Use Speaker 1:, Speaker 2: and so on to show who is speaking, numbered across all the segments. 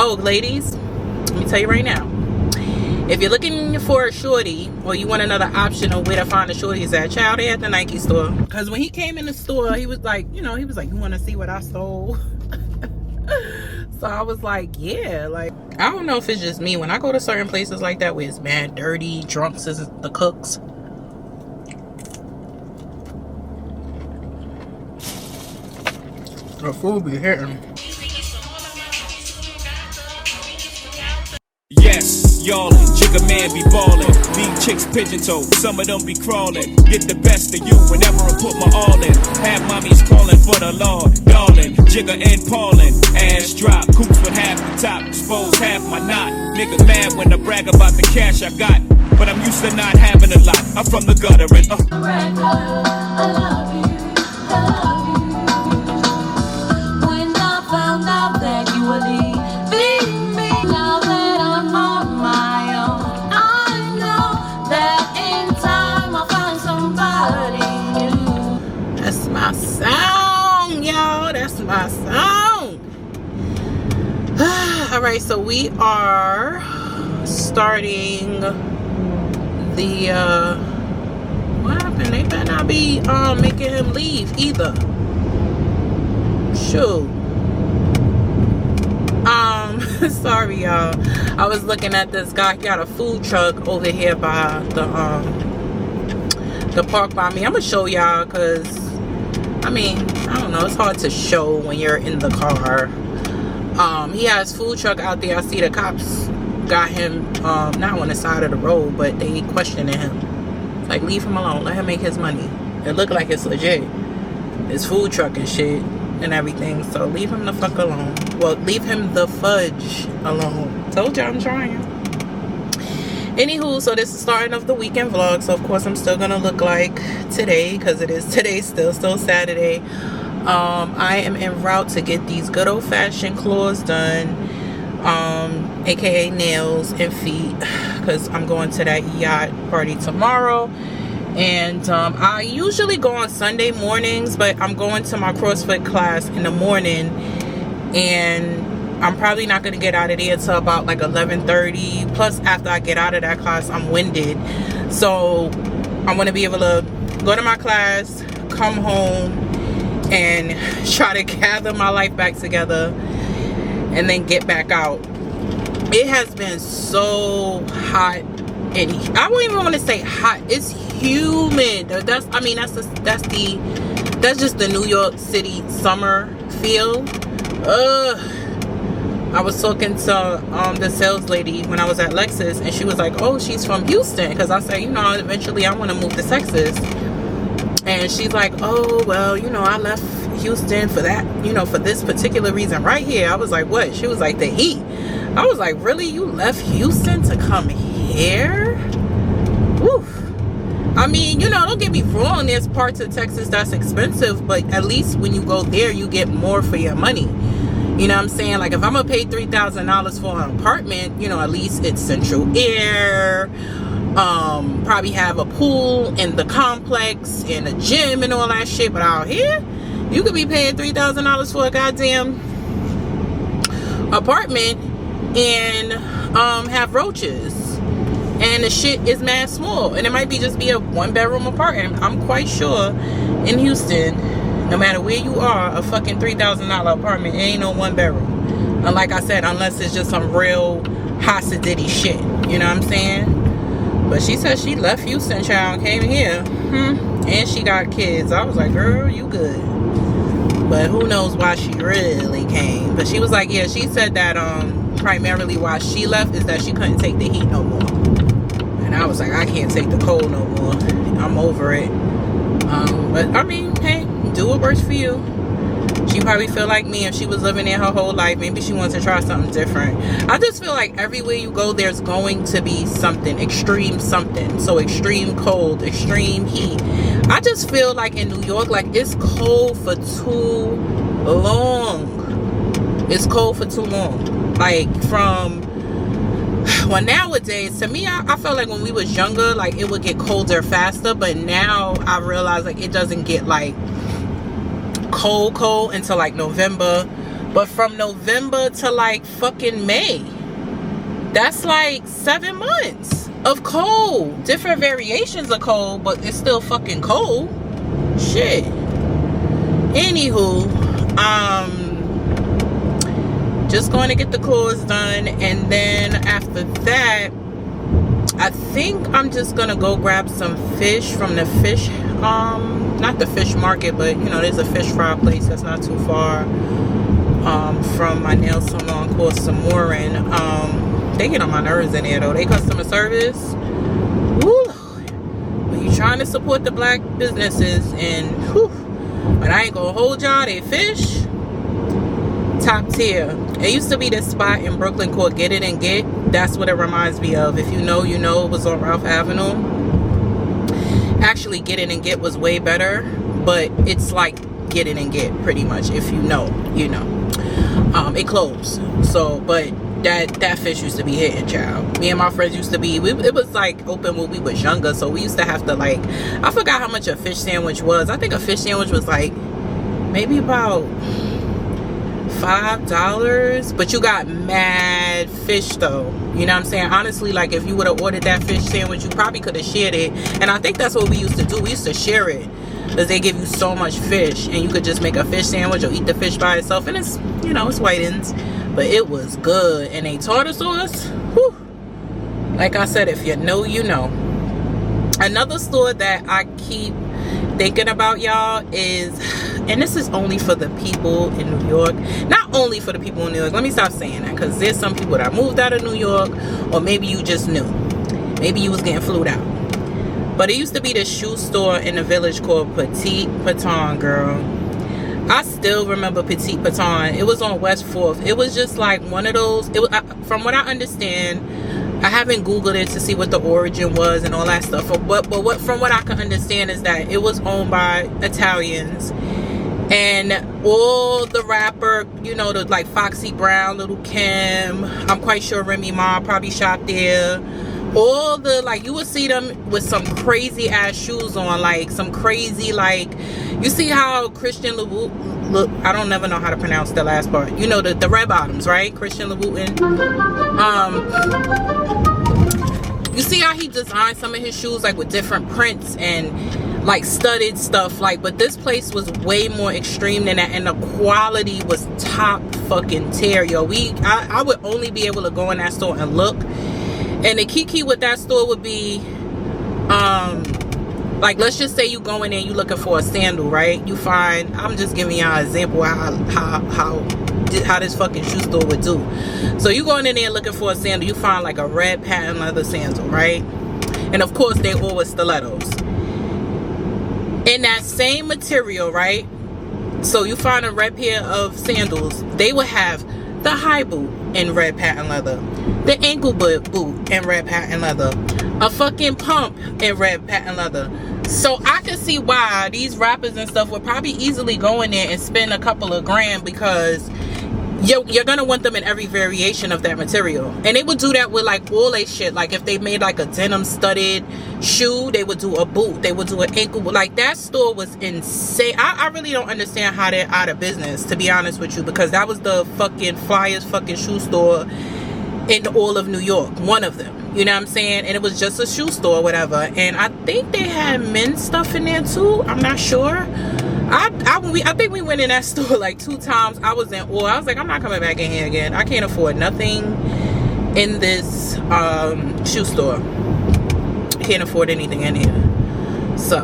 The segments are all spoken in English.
Speaker 1: Oh, ladies, let me tell you right now. If you're looking for a shorty or you want another option of where to find the shorties at, child, they at the Nike store. Because when he came in the store, he was like, you want to see what I stole? So I was like, yeah, like, I don't know if it's just me. When I go to certain places like that where it's mad dirty, drunks is the cooks. The food be hitting.
Speaker 2: Yes, y'allin', jigga man be ballin'. These chicks pigeon-toed, some of them be crawlin'. Get the best of you whenever I put my all in. Have mommies callin' for the law, darling. Jigga and Paulin', ass drop, coops with half the top, expose half my knot. Niggas mad when I brag about the cash I got, but I'm used to not having a lot. I'm from the gutter and I love you, I love you. When I found out that you were leaving me, now that I'm on my own, I know that in time I'll find somebody new.
Speaker 1: That's my song, y'all. That's my song. All right, so we are starting the what happened? They better not be making him leave either. Shoot. Sorry, y'all. I was looking at this guy. He got a food truck over here by the park by me. I'm gonna show y'all because I mean, I don't know, it's hard to show when you're in the car. He has food truck out there. I see the cops got him not on the side of the road, but they questioning him. Like, leave him alone, let him make his money. It look like it's legit. It's food truck and shit and everything, so leave him the fuck alone. Well, leave him the fudge alone. Told you I'm trying. Anywho, so this is starting of the weekend vlog, so of course I'm still gonna look like today because it is today, still Saturday. I am en route to get these good old-fashioned claws done, aka nails and feet, because I'm going to that yacht party tomorrow. And I usually go on Sunday mornings, but I'm going to my CrossFit class in the morning, and I'm probably not going to get out of there until about like 11:30. Plus, after I get out of that class, I'm winded. So I'm going to be able to go to my class, come home, and try to gather my life back together, and then get back out. It has been so hot, and I won't even want to say hot. It's humid. That's just the New York City summer feel. I was talking to the sales lady when I was at Lexus, and she was like, oh, she's from Houston, because I said, eventually I want to move to Texas. And she's like, oh, well, I left Houston for that, for this particular reason right here. I was like, what? She was like, the heat. I was like, really? You left Houston to come here? Woof. I mean, don't get me wrong, there's parts of Texas that's expensive, but at least when you go there, you get more for your money. You know what I'm saying? Like, if I'm gonna pay $3,000 for an apartment, at least it's central air, probably have a pool in the complex and a gym and all that shit. But out here, you could be paying $3,000 for a goddamn apartment and have roaches, and the shit is mad small, and it might just be a 1-bedroom apartment. I'm quite sure in Houston, no matter where you are, a fucking $3,000 apartment, it ain't no 1-bedroom. And like I said, unless it's just some real Hasidity shit, you know what I'm saying? But she said she left Houston, child, came here, and she got kids. I was like, girl, you good. But who knows why she really came. But she was like, yeah, she said that primarily why she left is that she couldn't take the heat no more. And I was like, I can't take the cold no more. I'm over it. But I mean, hey, do what works for you. She probably feel like me, if she was living there her whole life, maybe she wants to try something different. I just feel like everywhere you go, there's going to be something, extreme something. So extreme cold, extreme heat. I just feel like in New York, like, it's cold for too long. It's cold for too long. Like, well, nowadays, to me, I felt like when we was younger, like, it would get colder faster. But now I realize, like, it doesn't get like cold until like November, But from November to like fucking May, that's like 7 months of cold. Different variations of cold, but it's still fucking cold. Shit. Anywho, just going to get the clothes done, and then after that, I think I'm just gonna go grab some fish from the fish, not the fish market, but you know, there's a fish fry place that's not too far from my nail salon called Samorin. They get on my nerves in there though. They customer service, woo. When you trying to support the black businesses, and whew, but I ain't gonna hold y'all, they fish top tier. It used to be this spot in Brooklyn called Get It and Get. That's what it reminds me of. If you know, you know. It was on Ralph Avenue. Actually, Get It and Get was way better, but it's like Get It and Get pretty much. If you know, you know. It closed. So, but that fish used to be hitting, child. Me and my friends used to be, it was like open when we was younger, so we used to have to like, I forgot how much a fish sandwich was. I think a fish sandwich was like maybe about $5, but you got mad fish though. You know what I'm saying? Honestly, like if you would have ordered that fish sandwich, you probably could have shared it. And I think that's what we used to do. We used to share it because they give you so much fish, and you could just make a fish sandwich or eat the fish by itself, and it's, you know, it's whitings, but it was good. And they tartar sauce, whew, like I said, if you know, you know. Another store that I keep thinking about, y'all, is, and this is only for the people in New York, not only for the people in New York, let me stop saying that, because there's some people that moved out of New York, or maybe you just knew, maybe you was getting flued out. But it used to be this shoe store in the village called Petite Paton, girl. I still remember Petite Paton. It was on West 4th. It was just like one of those, it was, from what I understand, I haven't Googled it to see what the origin was and all that stuff. But what, from what I can understand, is that it was owned by Italians. And all the rapper, you know, the like Foxy Brown, Little Kim, I'm quite sure Remy Ma probably shopped there. All the, like, you would see them with some crazy ass shoes on, like some crazy, like, you see how Christian Louboutin, look, I don't never know how to pronounce the last part, you know, the red bottoms, right? Christian Louboutin. You see how he designed some of his shoes like with different prints and like studded stuff, like, but this place was way more extreme than that, and the quality was top fucking tier, yo. I would only be able to go in that store and look. And the key with that store would be, like, let's just say you go in there, you looking for a sandal, right? You find, I'm just giving y'all an example of how this fucking shoe store would do. So you going in there looking for a sandal, you find like a red patent leather sandal, right? And of course they always stilettos. In that same material, right? So you find a red pair of sandals, they would have the high boot in red patent leather, the ankle boot in red patent leather, a fucking pump in red patent leather. So I can see why these rappers and stuff would probably easily go in there and spend a couple of grand, because you're gonna want them in every variation of that material. And they would do that with like all they shit. Like if they made like a denim studded shoe, they would do a boot, they would do an ankle boot. Like that store was insane. I really don't understand how they're out of business, to be honest with you, because that was the fucking flyest fucking shoe store in all of New York, one of them, you know what I'm saying? And it was just a shoe store or whatever. And I think they had men's stuff in there too, I'm not sure. I think we went in that store like 2 times. I was in awe. I was like, I'm not coming back in here again. I can't afford nothing in this shoe store. Can't afford anything in here. So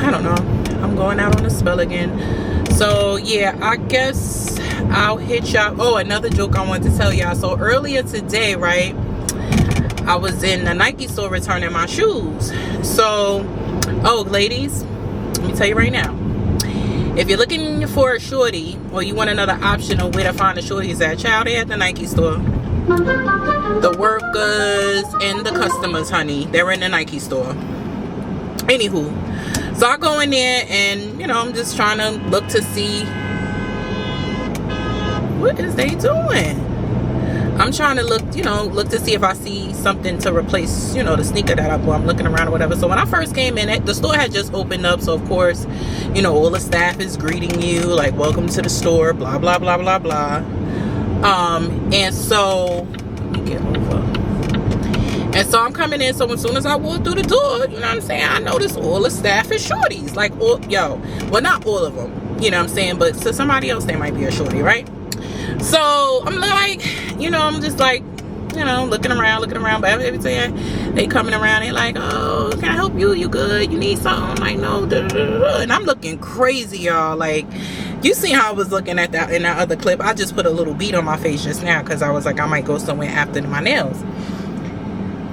Speaker 1: I don't know, I'm going out on a spell again. So yeah, I guess I'll hit y'all. Oh, another joke I wanted to tell y'all. So earlier today, right, I was in the Nike store returning my shoes. So, oh ladies, let me tell you right now, if you're looking for a shorty, or you want another option of where to find the shorties at, child, they at the Nike store. The workers and the customers, honey, they're in the Nike store. Anywho, so I go in there and, you know, I'm just trying to look to see what is they doing. I'm trying to look, look to see if I see something to replace, the sneaker that I'm looking around or whatever. So when I first came in, the store had just opened up. So of course, all the staff is greeting you like, welcome to the store, blah, blah, blah, blah, blah. And so, let me get over. And so I'm coming in. So as soon as I walk through the door, you know what I'm saying, I notice all the staff is shorties. Like, well, not all of them, you know what I'm saying? But to somebody else, they might be a shorty, right? So I'm like, I'm just like, looking around. But every time they coming around, they like, oh, can I help you? You good? You need something? I'm like, no. And I'm looking crazy, y'all. Like, you see how I was looking at that in that other clip. I just put a little bead on my face just now because I was like, I might go somewhere after my nails.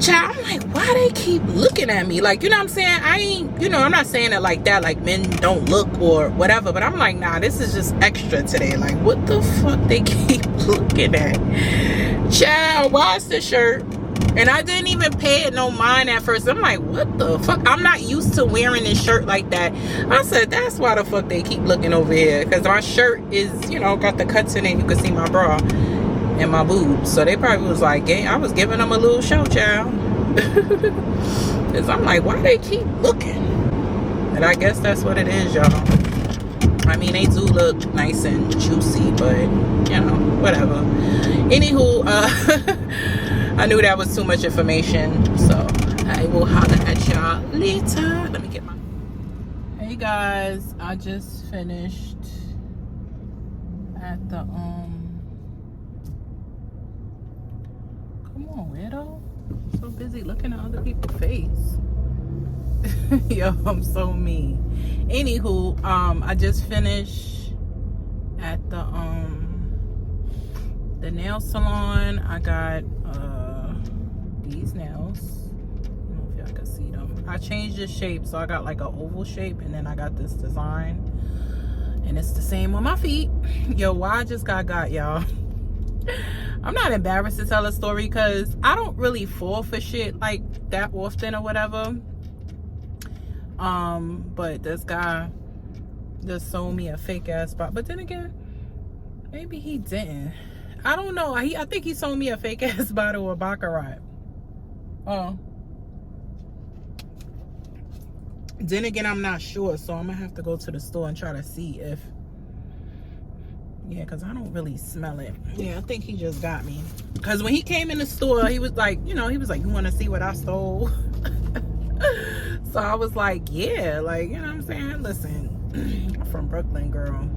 Speaker 1: Child, I'm like, why they keep looking at me? Like, you know what I'm saying? I ain't, I'm not saying it like that, like men don't look or whatever, but I'm like, nah, this is just extra today. Like, what the fuck they keep looking at? Child, why is this shirt? And I didn't even pay it no mind at first. I'm like, what the fuck? I'm not used to wearing this shirt like that. I said, that's why the fuck they keep looking over here. Because my shirt is, got the cuts in it. You can see my bra and my boobs. So they probably was like, yeah, I was giving them a little show, child. Because I'm like, why they keep looking? And I guess that's what it is, y'all. I mean, they do look nice and juicy, but, whatever. Anywho, I knew that was too much information, so I will holler at y'all later. Let me get my... Hey, guys. I just finished at the, Come on, weirdo. I'm so busy looking at other people's face. Yo, I'm so mean. Anywho, I just finished at the nail salon. I got these nails. I don't know if y'all can see them. I changed the shape, so I got like an oval shape, and then I got this design, and it's the same on my feet. Yo, why I just got y'all. I'm not embarrassed to tell a story because I don't really fall for shit like that often or whatever. But this guy just sold me a fake ass spot. But then again, maybe he didn't. I don't know. I think he sold me a fake ass bottle of Baccarat. Oh. Then again, I'm not sure. So I'm gonna have to go to the store and try to see if... Yeah, because I don't really smell it. Yeah, I think he just got me. Because when he came in the store, he was like, you want to see what I stole? So I was like, yeah, like, you know what I'm saying? Listen, I'm from Brooklyn, girl.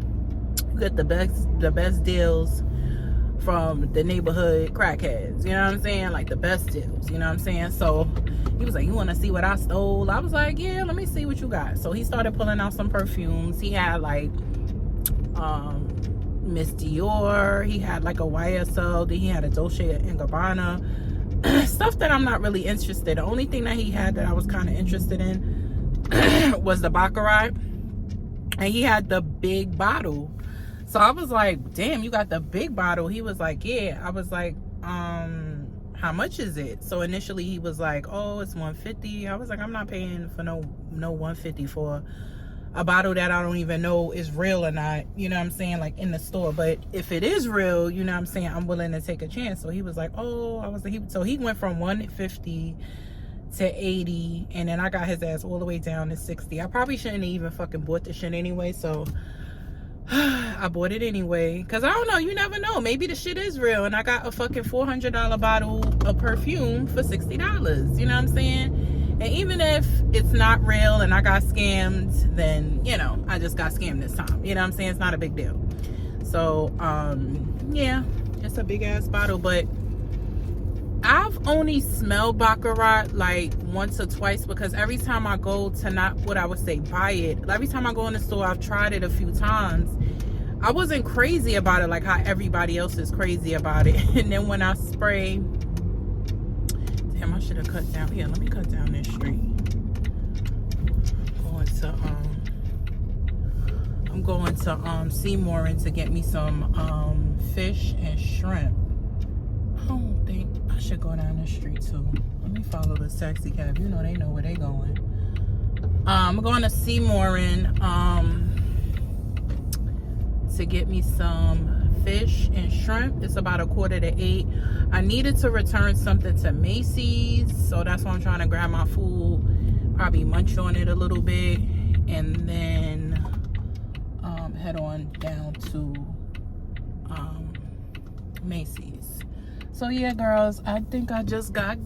Speaker 1: You get the best deals from the neighborhood crackheads. You know what I'm saying? Like, the best deals. You know what I'm saying? So he was like, you want to see what I stole? I was like, yeah, let me see what you got. So he started pulling out some perfumes. He had, like, Miss Dior. He had like a YSL. Then he had a Dolce & Gabbana. Stuff that I'm not really interested. The only thing that he had that I was kind of interested in was the Baccarat. And he had the big bottle. So I was like, damn, you got the big bottle. He was like, yeah. I was like, how much is it? So initially he was like, oh, it's $150. I was like, I'm not paying for no $150 for a bottle that I don't even know is real or not, you know what I'm saying, like in the store. But if it is real, you know what I'm saying, I'm willing to take a chance. So he was like, oh, so he went from $150 to $80, and then I got his ass all the way down to $60. I probably shouldn't have even fucking bought the shit anyway, so I bought it anyway. Because I don't know, you never know, maybe the shit is real and I got a fucking $400 bottle of perfume for $60, you know what I'm saying? And even if it's not real and I got scammed, then, I just got scammed this time. You know what I'm saying? It's not a big deal. So, yeah, it's a big ass bottle. But I've only smelled Baccarat like once or twice, because every time I go to, not what I would say buy it, every time I go in the store, I've tried it a few times. I wasn't crazy about it like how everybody else is crazy about it. And then when I spray... Damn, I should have cut down. Here, let me cut down this street. I'm going to Seymour to get me some fish and shrimp. I don't think I should go down the street too. Let me follow this taxi cab. You know they know where they going. I'm going to Seymour to get me some fish and shrimp. It's about 7:45. I needed to return something to Macy's, so that's why I'm trying to grab my food, probably munch on it a little bit, and then head on down to Macy's. So yeah, girls, I think I just got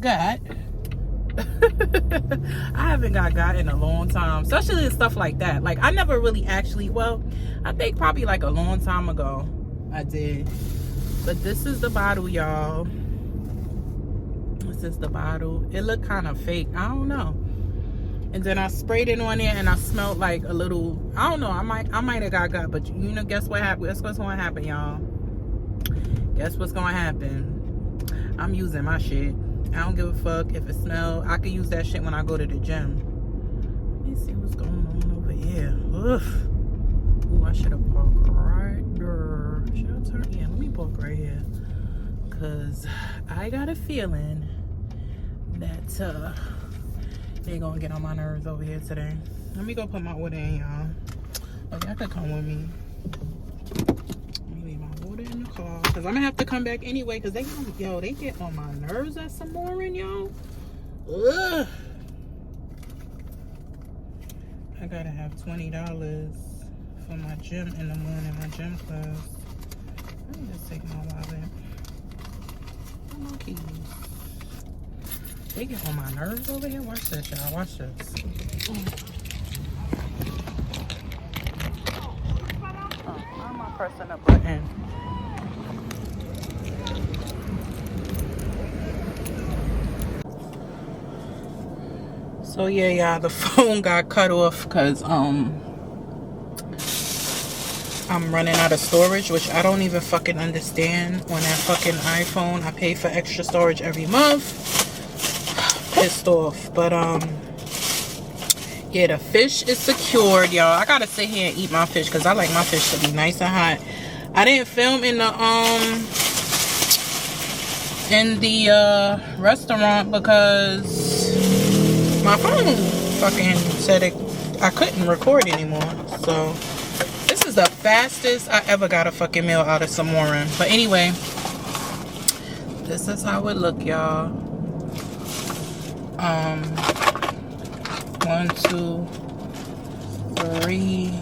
Speaker 1: I haven't got in a long time, especially in stuff like that. Like, I never really actually, well, I think probably like a long time ago I did. But this is the bottle, y'all. This is the bottle. It looked kind of fake, I don't know. And then I sprayed it on there, and I smelled like a little, I don't know, I might have got, but you know, guess what happened? Guess what's gonna happen, y'all? Guess what's gonna happen? I'm using my shit. I don't give a fuck if it smells. I could use that shit when I go to the gym. Let me see what's going on over here. Ugh. Ooh, I should have parked right there. Should I turn? Yeah, let me park right here. Cause I got a feeling that they're gonna get on my nerves over here today. Let me go put my order in, y'all. Okay, y'all could come with me. Let me leave my order in the car, cause I'm gonna have to come back anyway, cause they get on my nerves at some more, y'all. Ugh. I gotta have $20 for my gym in the morning, my gym class. Let me just take my wallet. Where my keys? They get on my nerves over here. Watch this, y'all. Watch this. Oh, why am I pressing a button? So yeah, y'all, the phone got cut off because I'm running out of storage, which I don't even fucking understand. On that fucking iPhone, I pay for extra storage every month. Pissed off. But yeah, the fish is secured, y'all. I gotta sit here and eat my fish because I like my fish to be nice and hot. I didn't film in the restaurant because my phone fucking said I couldn't record anymore. So this is the fastest I ever got a fucking meal out of Samoran. But anyway, this is how it look, y'all. 1, 2, 3,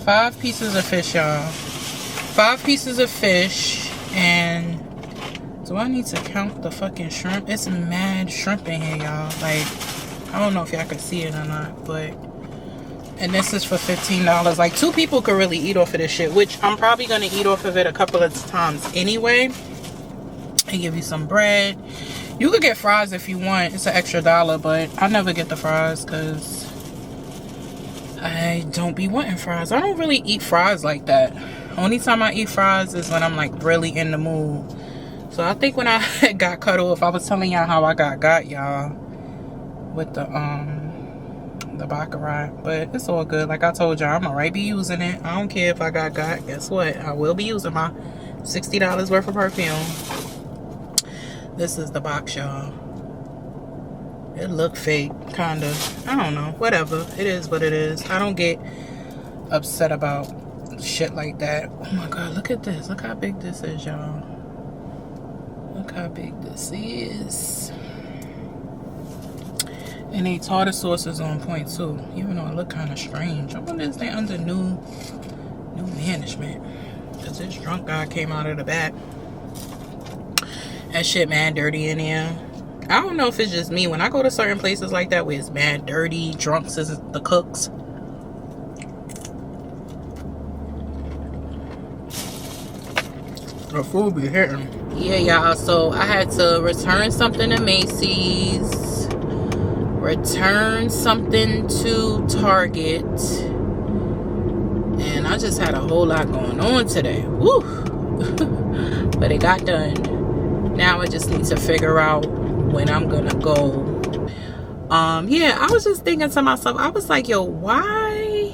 Speaker 1: 5 pieces of fish, y'all. 5 pieces of fish. And do I need to count the fucking shrimp? It's mad shrimp in here, y'all. Like, I don't know if y'all can see it or not, but, and this is for $15. Like, 2 people could really eat off of this shit, which I'm probably gonna eat off of it a couple of times anyway. And give you some bread. You could get fries if you want. It's an extra $1, but I never get the fries because I don't be wanting fries. I don't really eat fries like that. Only time I eat fries is when I'm like really in the mood. So I think when I got cut off, I was telling y'all how I got y'all with the baccarat, but it's all good. Like I told y'all, I'm alright be using it. I don't care if I got. Guess what? I will be using my $60 worth of perfume. This is the box, y'all. It look fake, kinda. I don't know. Whatever. It is what it is. I don't get upset about shit like that. Oh my god, look at this. Look how big this is, y'all. Look how big this is. And they tartar sauce is on point too, even though it look kind of strange. I wonder if they under new management, because this drunk guy came out of the back. That shit mad dirty in here. I don't know if it's just me. When I go to certain places like that where it's mad dirty, drunks is the cooks. The food be hitting. Yeah, y'all. So I had to return something to Macy's. Return something to Target. And I just had a whole lot going on today. Woo! But it got done. Now I just need to figure out when I'm gonna go. Yeah, I was just thinking to myself, I was like, yo, why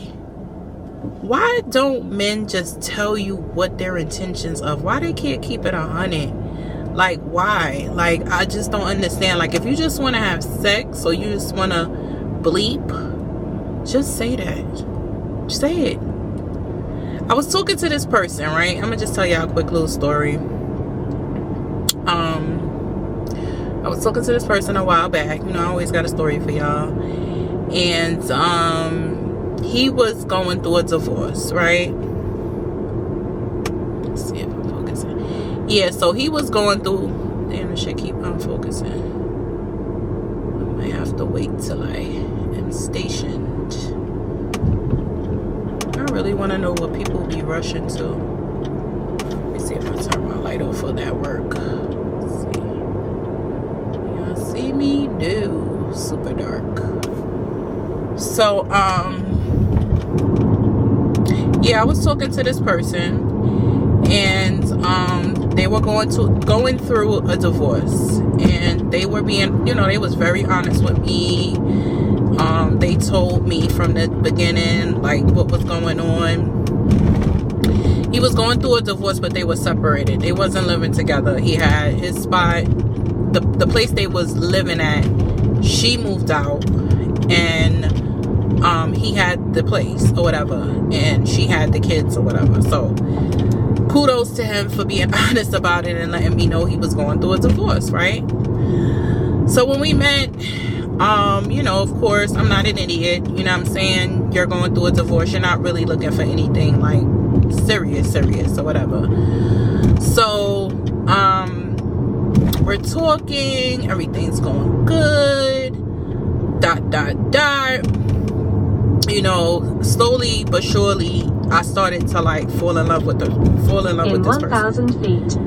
Speaker 1: don't men just tell you what their intentions of? Why they can't keep it 100? Like, why? Like, I just don't understand. Like, if you just want to have sex or you just want to bleep, just say that. Say it. I was talking to this person, right? I'm gonna just tell y'all a quick little story. I was talking to this person a while back. You know, I always got a story for y'all. And he was going through a divorce, right? Let's see if I'm focusing. Yeah, so he was going through. Damn, this shit keep unfocusing. I might have to wait till I am stationed. I really want to know what people be rushing to. Let me see if I turn my light off for that work. Let's see. Y'all see me? No. Super dark. So, yeah, I was talking to this person, and they were going through a divorce, and they were being, you know, they was very honest with me. They told me from the beginning, like, what was going on. He was going through a divorce, but they were separated. They wasn't living together. He had his spot, the place they was living at, she moved out, and he had the place or whatever, and she had the kids or whatever. So kudos to him for being honest about it and letting me know he was going through a divorce, right? So when we met, you know, of course, I'm not an idiot. You know what I'm saying? You're going through a divorce. You're not really looking for anything like serious or whatever. So, we're talking. Everything's going good. ... You know, slowly but surely, I started to like fall in love with this person.
Speaker 3: In 1,000 feet,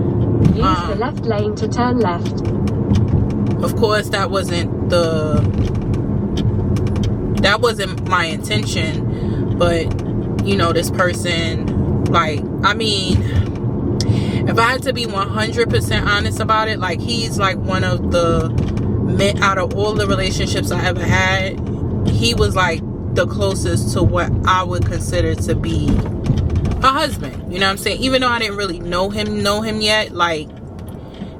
Speaker 3: use the left lane to turn left.
Speaker 1: Of course, that wasn't my intention, but you know, this person, like, I mean, if I had to be 100% honest about it, like, he's like one of the men out of all the relationships I ever had, he was like the closest to what I would consider to be a husband. You know what I'm saying? Even though I didn't really know him yet, like,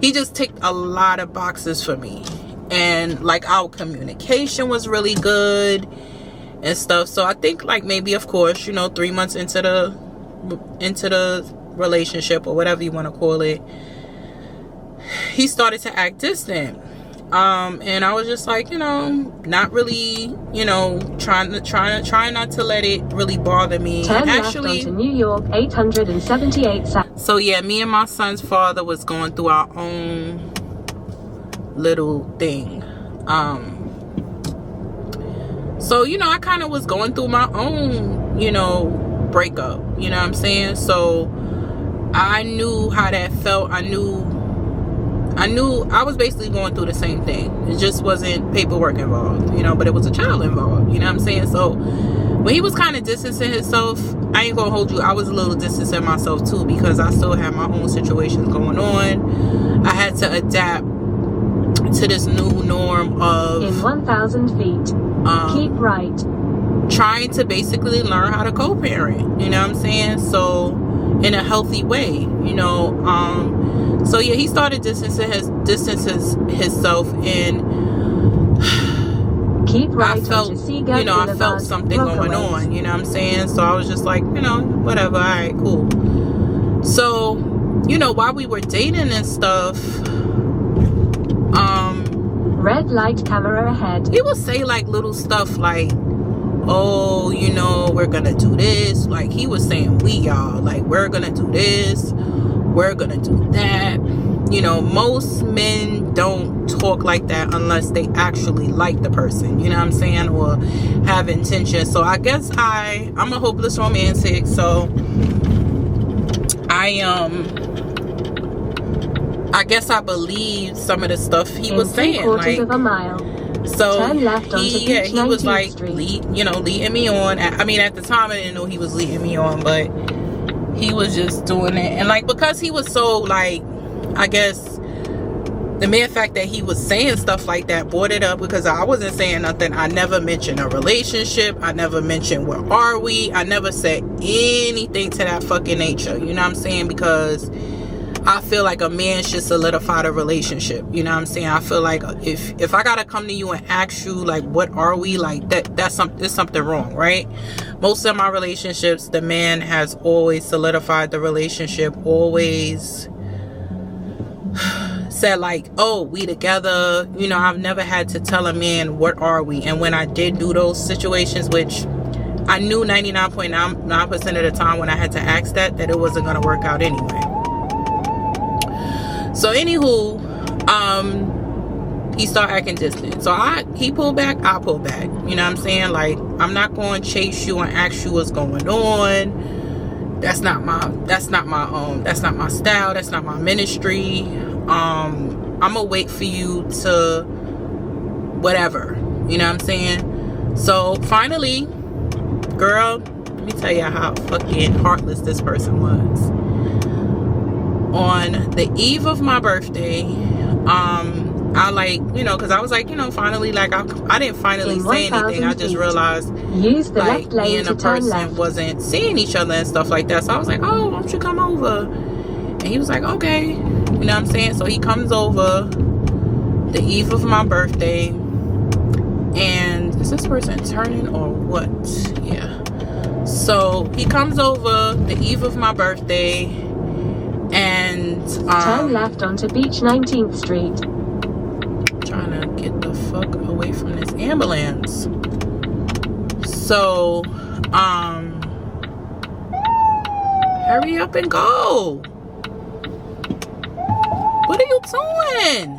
Speaker 1: he just ticked a lot of boxes for me. And like, our communication was really good and stuff. So I think, like, maybe, of course, you know, 3 months into the relationship, or whatever you want to call it, he started to act distant. And I was just like, you know, not really, you know, trying not to let it really bother me.
Speaker 3: Turn
Speaker 1: Actually,
Speaker 3: left onto New York 878 South.
Speaker 1: So yeah, me and my son's father was going through our own little thing. So, you know, I kind of was going through my own, you know, breakup. You know what I'm saying? So I knew how that felt. I knew I was basically going through the same thing. It just wasn't paperwork involved, you know, but it was a child involved, you know what I'm saying? So when he was kind of distancing himself, I ain't gonna hold you, I was a little distancing myself too, because I still had my own situations going on. I had to adapt to this new norm of,
Speaker 3: in 1,000 feet, keep right,
Speaker 1: trying to basically learn how to co-parent, you know what I'm saying? So in a healthy way, you know. So yeah, he started distancing himself, and
Speaker 3: keep right,
Speaker 1: I felt, you know, I felt something going on, you know what I'm saying? So I was just like, you know, whatever, all right, cool. So, you know, while we were dating and stuff,
Speaker 3: red light, camera ahead.
Speaker 1: He would say like little stuff like, oh, you know, we're gonna do this. Like, he was saying, we, y'all, like, we're gonna do this, we're gonna do that. You know, most men don't talk like that unless they actually like the person, you know what I'm saying, or have intention. So I guess I'm a hopeless romantic, so I guess I believed some of the stuff he was saying. Like,
Speaker 3: of a mile.
Speaker 1: So
Speaker 3: turn left onto
Speaker 1: he was like, leading me on. I mean, at the time I didn't know he was leading me on, but he was just doing it. And like, because he was so, like, I guess the mere fact that he was saying stuff like that brought it up, because I wasn't saying nothing. I never mentioned a relationship. I never mentioned where are we. I never said anything to that fucking nature. You know what I'm saying? Because I feel like a man should solidify the relationship. You know what I'm saying? I feel like if I gotta come to you and ask you like, what are we, like, there's something wrong, right? Most of my relationships, the man has always solidified the relationship, always said like, oh, we together. You know, I've never had to tell a man, what are we? And when I did do those situations, which I knew 99.9% of the time when I had to ask that it wasn't gonna work out anyway. So anywho, he started acting distant. So he pulled back, I pulled back. You know what I'm saying? Like, I'm not going to chase you and ask you what's going on. That's not my style. That's not my ministry. I'm gonna wait for you to whatever. You know what I'm saying? So finally, girl, let me tell you how fucking heartless this person was. On the eve of my birthday, I like, you know, because I was like, you know, finally, like, I didn't finally say anything. I just realized, like, me and the person wasn't seeing each other and stuff like that. So I was like, oh, why don't you come over? And he was like, okay. You know what I'm saying? So he comes over the eve of my birthday. And is this person turning or what? Yeah. So he comes over the eve of my birthday. And
Speaker 3: turn left onto Beach 19th Street.
Speaker 1: Trying to get the fuck away from this ambulance. So hurry up and go. What are you doing?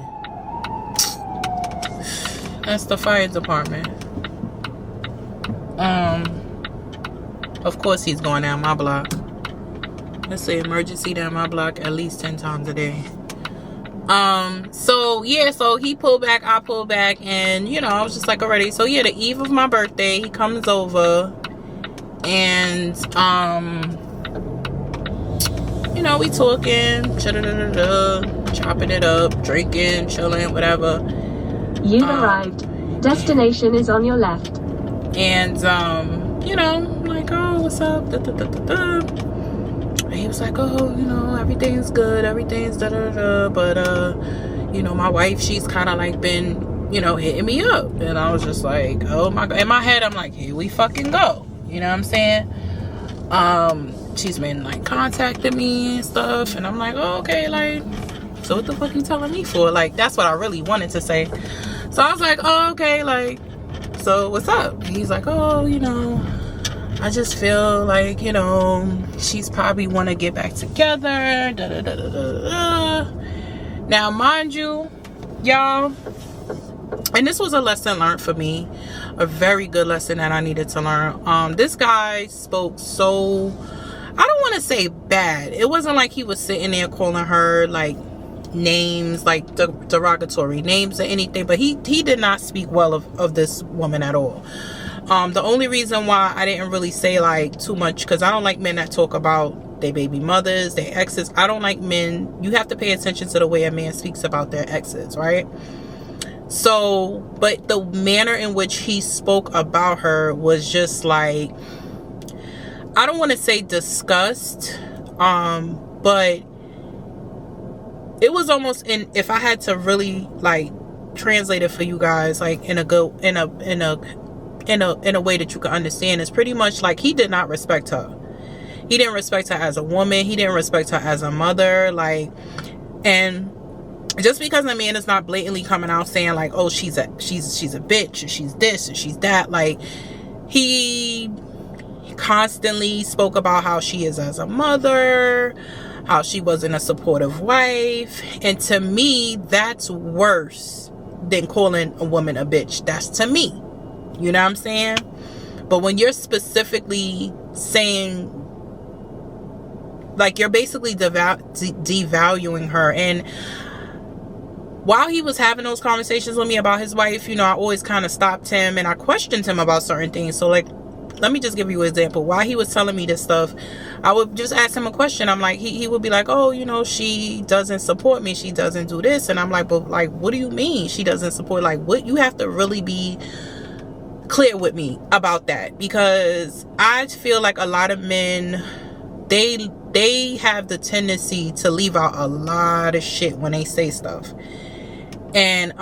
Speaker 1: That's the fire department. Of course he's going down my block. Let's say emergency down my block at least 10 times a day. So yeah, so he pulled back, I pulled back, and you know, I was just like, already. So yeah, the eve of my birthday, he comes over, and you know, we talking, chopping it up, drinking, chilling, whatever.
Speaker 3: You've arrived. Destination is on your left.
Speaker 1: And you know, I'm like, oh, what's up? And he was like, oh, you know, everything's good, everything's da-da-da-da, but, you know, my wife, she's kind of, like, been, you know, hitting me up, and I was just like, oh, my God. In my head, I'm like, here we fucking go, you know what I'm saying? She's been, like, contacting me and stuff, and I'm like, oh, okay, like, so what the fuck you telling me for? Like, that's what I really wanted to say. So I was like, oh, okay, like, so what's up? And he's like, oh, you know, I just feel like, you know, she's probably want to get back together. Da, da, da, da, da. Now, mind you, y'all, and this was a lesson learned for me, a very good lesson that I needed to learn. This guy spoke so, I don't want to say bad. It wasn't like he was sitting there calling her like names, like derogatory names or anything, but he did not speak well of this woman at all. The only reason why I didn't really say like too much, because I don't like men that talk about their baby mothers, their exes. I don't like men. You have to pay attention to the way a man speaks about their exes, right? So, but the manner in which he spoke about her was just like, I don't want to say disgust, but it was almost, in, if I had to really like translate it for you guys, like in a good, in a way that you can understand, it's pretty much like he did not respect her. He didn't respect her as a woman. He didn't respect her as a mother. Like, and just because a man is not blatantly coming out saying like, oh, she's a bitch, or she's this, or she's that, like, he constantly spoke about how she is as a mother, how she wasn't a supportive wife. And to me, that's worse than calling a woman a bitch. That's to me. You know what I'm saying? But when you're specifically saying, like, you're basically devaluing her. And while he was having those conversations with me about his wife, you know, I always kind of stopped him and I questioned him about certain things. So, like, let me just give you an example. While he was telling me this stuff, I would just ask him a question. I'm like, he would be like, oh, you know, she doesn't support me. She doesn't do this. And I'm like, but, like, what do you mean she doesn't support? Like, what? You have to really be clear with me about that, because I feel like a lot of men, they they have the tendency to leave out a lot of shit when they say stuff. And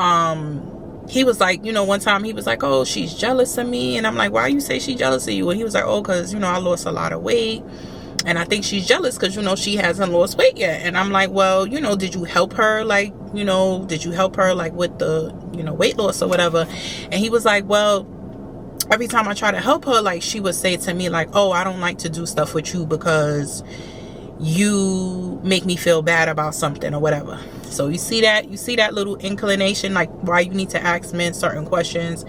Speaker 1: he was like, you know, one time he was like, oh, she's jealous of me. And I'm like, why you say she's jealous of you? And he was like, oh, because, you know, I lost a lot of weight. And I think she's jealous because, you know, she hasn't lost weight yet. And I'm like, well, you know, did you help her? Like, you know, did you help her like with the, you know, weight loss or whatever? And he was like, well, every time I try to help her, like, she would say to me like, oh, I don't like to do stuff with you because you make me feel bad about something or whatever. So you see that little inclination, like why you need to ask men certain questions,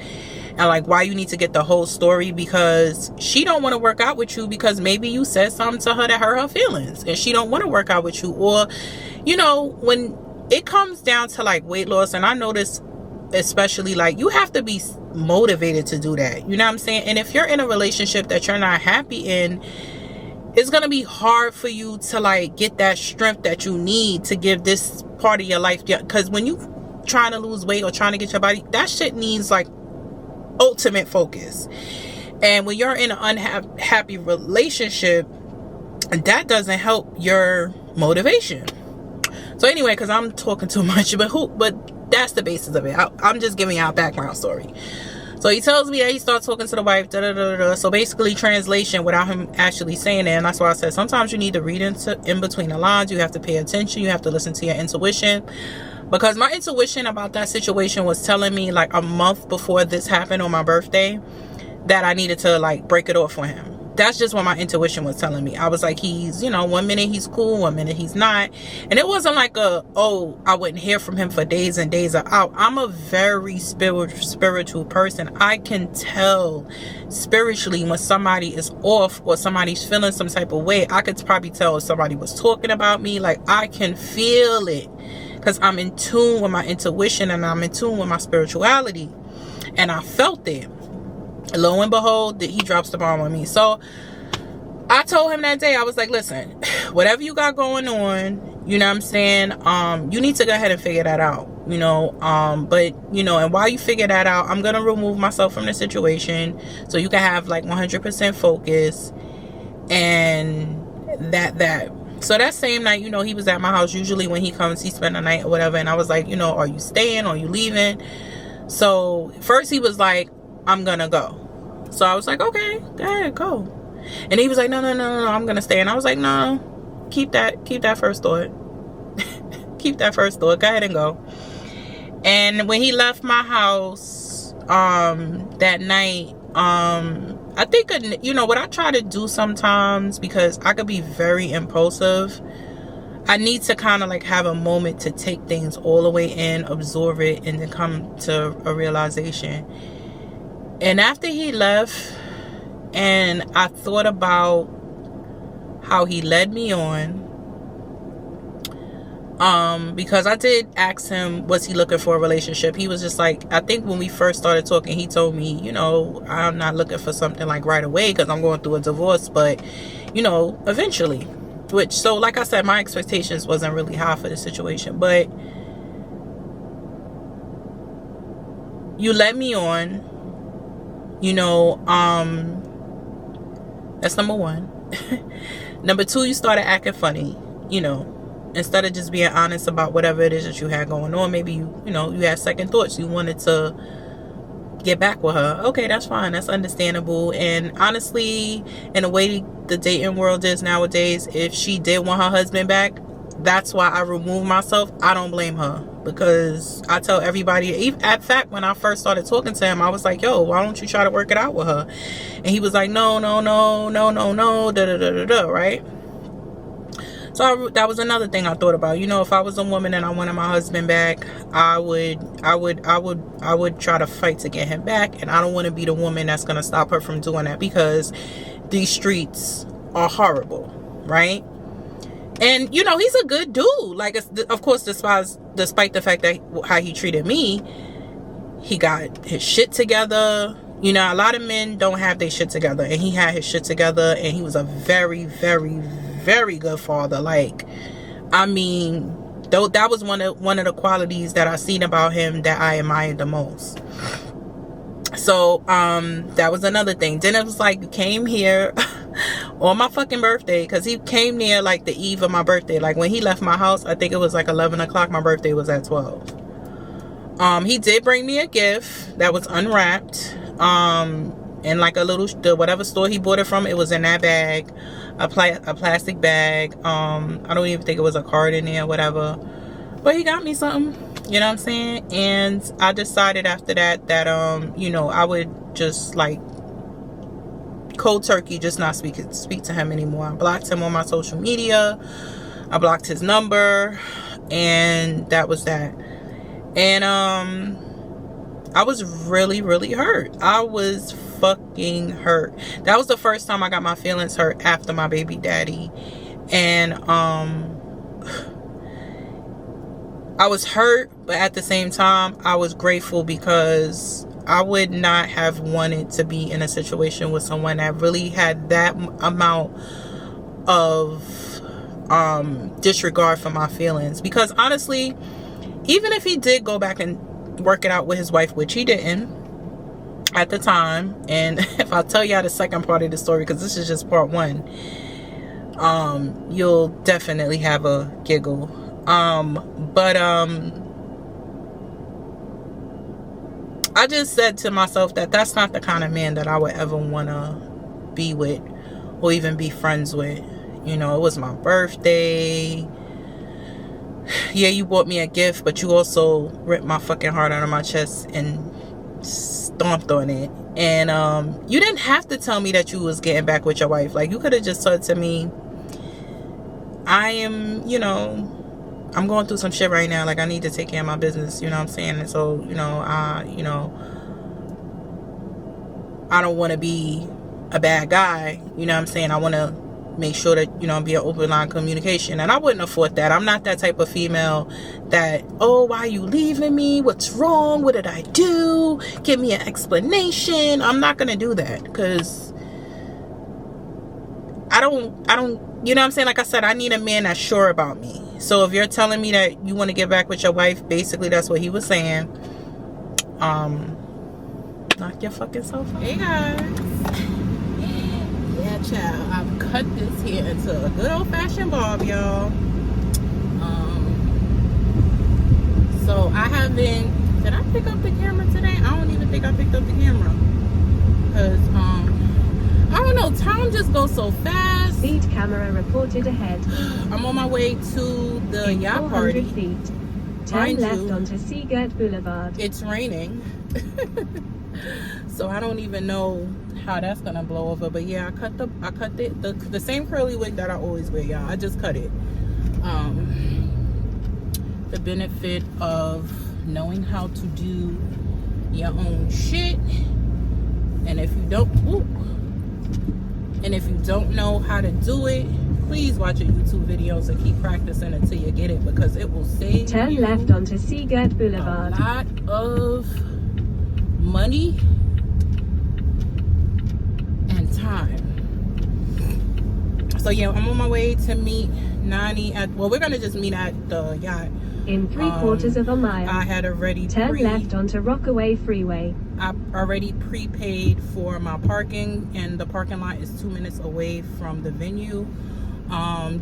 Speaker 1: and like why you need to get the whole story, because she don't want to work out with you because maybe you said something to her that hurt her feelings, and she don't want to work out with you. Or, you know, when it comes down to like weight loss, and I notice especially like you have to be motivated to do that, you know what I'm saying? And if you're in a relationship that you're not happy in, it's gonna be hard for you to like get that strength that you need to give this part of your life, because when you trying to lose weight or trying to get your body, that shit needs like ultimate focus. And when you're in an unhappy relationship, that doesn't help your motivation. So anyway, because I'm talking too much, but that's the basis of it. I'm just giving y'all a background story. So he tells me that he starts talking to the wife, So basically, translation, without him actually saying it, and that's why I said sometimes you need to read in between the lines. You have to pay attention. You have to listen to your intuition. Because my intuition about that situation was telling me like a month before this happened on my birthday that I needed to like break it off with him. That's just what my intuition was telling me. I was like, he's, you know, 1 minute he's cool, 1 minute he's not. And it wasn't like I wouldn't hear from him for days and days out. I'm a very spiritual person. I can tell spiritually when somebody is off or somebody's feeling some type of way. I could probably tell if somebody was talking about me. Like, I can feel it because I'm in tune with my intuition and I'm in tune with my spirituality. And I felt it. Lo and behold, he drops the bomb on me. So I told him that day, I was like, listen, whatever you got going on, you know what I'm saying, you need to go ahead and figure that out, you know. But, you know, and while you figure that out, I'm going to remove myself from the situation so you can have like 100% focus. And that. So that same night, you know, he was at my house. Usually when he comes, he spend the night or whatever. And I was like, you know, are you staying? Are you leaving? So first he was like, I'm gonna go. So I was like, okay, go ahead, go. And he was like, no, I'm gonna stay. And I was like, no, keep that first thought. Keep that first thought. Go ahead and go. And when he left my house that night, I think, you know, what I try to do sometimes, because I could be very impulsive, I need to kind of like have a moment to take things all the way in, absorb it, and then come to a realization. And after he left, and I thought about how he led me on, because I did ask him, was he looking for a relationship? He was just like, I think when we first started talking, he told me, you know, I'm not looking for something like right away because I'm going through a divorce, but, you know, eventually. Which, so like I said, my expectations wasn't really high for the situation, but you led me on. You know, that's number one. Number two, you started acting funny, you know, instead of just being honest about whatever it is that you had going on. Maybe you had second thoughts. You wanted to get back with her. Okay, that's fine. That's understandable. And honestly, in the way the dating world is nowadays, if she did want her husband back, that's why I removed myself. I don't blame her. Because I tell everybody, in fact, when I first started talking to him, I was like, yo, why don't you try to work it out with her? And he was like, no, right? So that was another thing I thought about. You know, if I was a woman and I wanted my husband back, I would try to fight to get him back. And I don't want to be the woman that's going to stop her from doing that, because these streets are horrible, right? And, you know, he's a good dude. Like, of course, despite the fact that how he treated me, he got his shit together. You know, a lot of men don't have their shit together. And he had his shit together. And he was a very, very, very good father. Like, I mean, though, that was one of the qualities that I seen about him that I admired the most. So, that was another thing. Then it was like, you came here on my fucking birthday, because he came near like the eve of my birthday. Like when he left my house, I think it was like 11 o'clock. My birthday was at 12. He did bring me a gift that was unwrapped. In like a little, whatever store he bought it from, it was in that bag, a plastic bag. I don't even think it was a card in there, whatever. But he got me something, you know what I'm saying? And I decided after that, you know, I would just like cold turkey, just not speak to him anymore. I blocked him on my social media. I blocked his number, and that was that. And I was really, really hurt. I was fucking hurt. That was the first time I got my feelings hurt after my baby daddy. And I was hurt, but at the same time I was grateful, because I would not have wanted to be in a situation with someone that really had that amount of disregard for my feelings. Because honestly, even if he did go back and work it out with his wife, which he didn't at the time, and if I tell y'all the second part of the story, because this is just part one, you'll definitely have a giggle. But I just said to myself that that's not the kind of man that I would ever want to be with or even be friends with. You know, it was my birthday. Yeah, you bought me a gift, but you also ripped my fucking heart out of my chest and stomped on it. And you didn't have to tell me that you was getting back with your wife. Like, you could have just said to me, I am, you know, I'm going through some shit right now. Like, I need to take care of my business, you know what I'm saying? And so, you know, I don't want to be a bad guy, you know what I'm saying? I want to make sure that, you know, be an open line communication. And I wouldn't afford that. I'm not that type of female that, oh, why are you leaving me? What's wrong? What did I do? Give me an explanation. I'm not going to do that, because I don't, you know what I'm saying? Like I said, I need a man that's sure about me. So if you're telling me that you want to get back with your wife, basically that's what he was saying. Knock your fucking self out. Hey guys. Yeah, child, I've cut this here into a good old-fashioned bob, y'all. So I haven't, did I pick up the camera today? I don't even think I picked up the camera, because I don't know, time just goes so fast.
Speaker 3: Speed camera reported ahead.
Speaker 1: I'm on my way to the yacht party.
Speaker 3: Feet. Turn left onto Seagirt Boulevard.
Speaker 1: It's raining. So I don't even know how that's gonna blow over. But yeah, I cut the same curly wig that I always wear, y'all. I just cut it. The benefit of knowing how to do your own shit. And if you don't know how to do it, please watch your YouTube videos and keep practicing until you get it, because it will save
Speaker 3: Turn
Speaker 1: you
Speaker 3: left onto Seagirt Boulevard.
Speaker 1: a lot of money and time. So yeah, I'm on my way to meet Nani at, well, we're gonna just meet at the yacht.
Speaker 3: In 3/4 of a mile.
Speaker 1: I had already
Speaker 3: turn left onto Rockaway Freeway.
Speaker 1: I already prepaid for my parking, and the parking lot is 2 minutes away from the venue.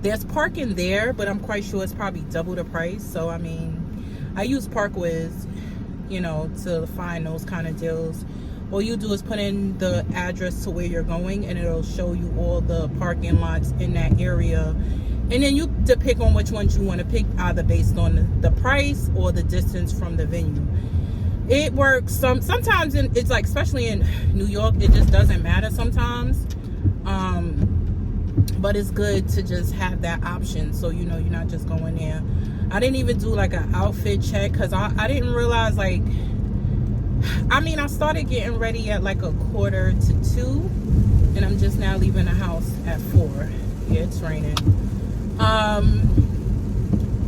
Speaker 1: There's parking there, but I'm quite sure it's probably double the price. So I mean, I use ParkWiz, you know, to find those kind of deals. All you do is put in the address to where you're going, and it'll show you all the parking lots in that area. And then you to pick on which ones you want to pick, either based on the price or the distance from the venue. It works sometimes, it's like, especially in New York, it just doesn't matter sometimes. But it's good to just have that option, so you know you're not just going there. I didn't even do like an outfit check, because I didn't realize, like, I mean, I started getting ready at like 1:45, and I'm just now leaving the house at 4. Yeah, it's raining.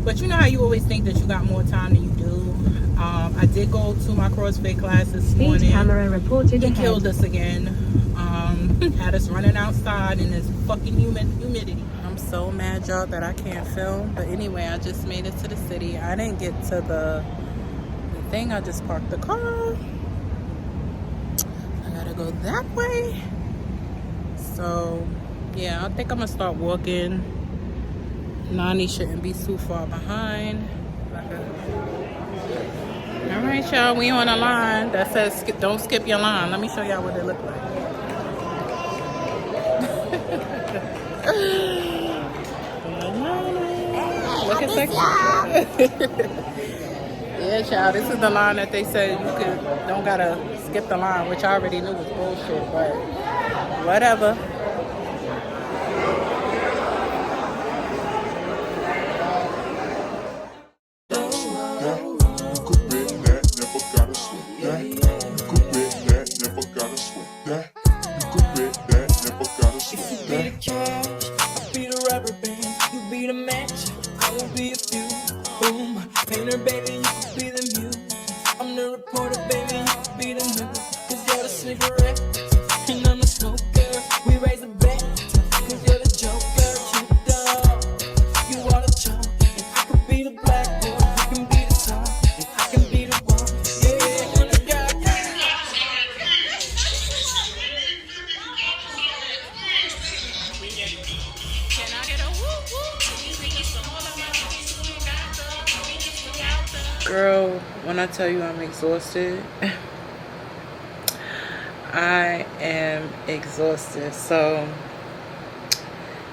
Speaker 1: But you know how you always think that you got more time than you do. I did go to my CrossFit class this morning.
Speaker 3: Speed camera reported ahead.
Speaker 1: He killed us again. Had us running outside in this fucking humidity. I'm so mad, y'all, that I can't film. But anyway, I just made it to the city. I didn't get to the thing. I just parked the car. I gotta go that way. So Yeah, I think I'm gonna start walking. Nani shouldn't be too far behind. All right, y'all, we on a line that says skip, don't skip your line. Let me show y'all what it look like. Look at that. Yeah, child, this is the line that they said you don't gotta skip the line, which I already knew was bullshit, but whatever. Girl, when I tell you I'm exhausted, I am exhausted. So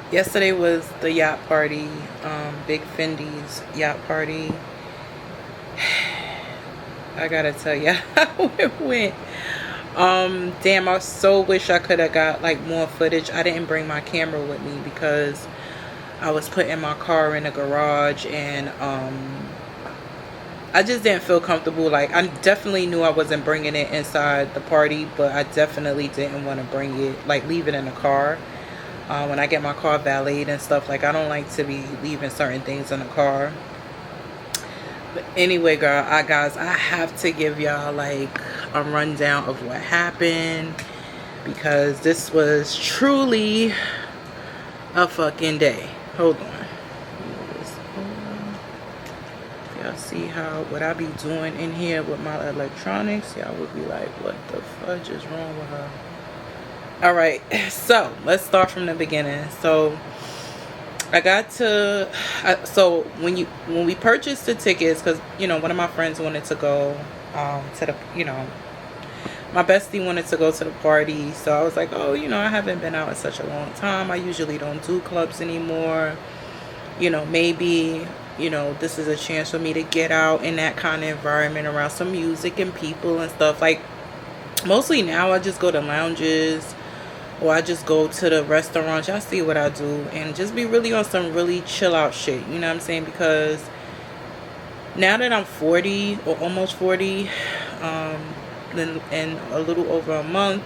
Speaker 1: yesterday was the yacht party, Big Fendi's yacht party. I gotta tell you how it went. Damn, I so wish I could have got like more footage. I didn't bring my camera with me because I was putting my car in the garage, and I just didn't feel comfortable. Like, I definitely knew I wasn't bringing it inside the party, but I definitely didn't want to bring it, like, leave it in the car. When I get my car valeted and stuff, like, I don't like to be leaving certain things in the car. But anyway, girl, guys, I have to give y'all, like, a rundown of what happened, because this was truly a fucking day. Hold on. Y'all see what I be doing in here with my electronics? Y'all would be like, what the fudge is wrong with her? All right, so let's start from the beginning. So I got to so when we purchased the tickets, because one of my friends wanted to go to the my bestie wanted to go to the party, so I was like, oh, I haven't been out in such a long time. I usually don't do clubs anymore. Maybe this is a chance for me to get out in that kind of environment around some music and people and stuff. Like, mostly now I just go to lounges, or I just go to the restaurants. Y'all see what I do, and just be really on some really chill out shit. You know what I'm saying? Because now that I'm 40 or almost 40, in a little over a month,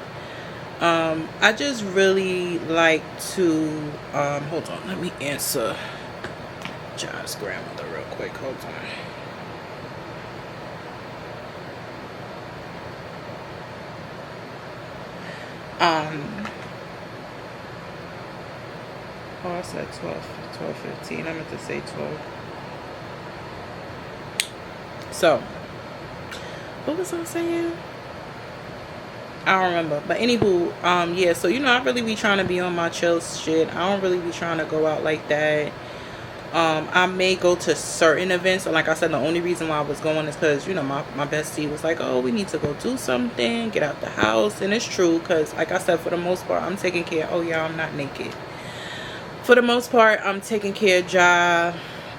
Speaker 1: I just really like to hold on, let me answer John's grandmother real quick. Hold on. Oh, I said 12:15. I meant to say 12. So, what was I saying? I don't remember. But anywho, yeah, so I really be trying to be on my chill shit. I don't really be trying to go out like that. I may go to certain events. And like I said, the only reason why I was going is because, my bestie was like, oh, we need to go do something, get out the house. And it's true, because like I said, for the most part, I'm taking care. Oh, yeah, I'm not naked. For the most part, I'm taking care of Ja.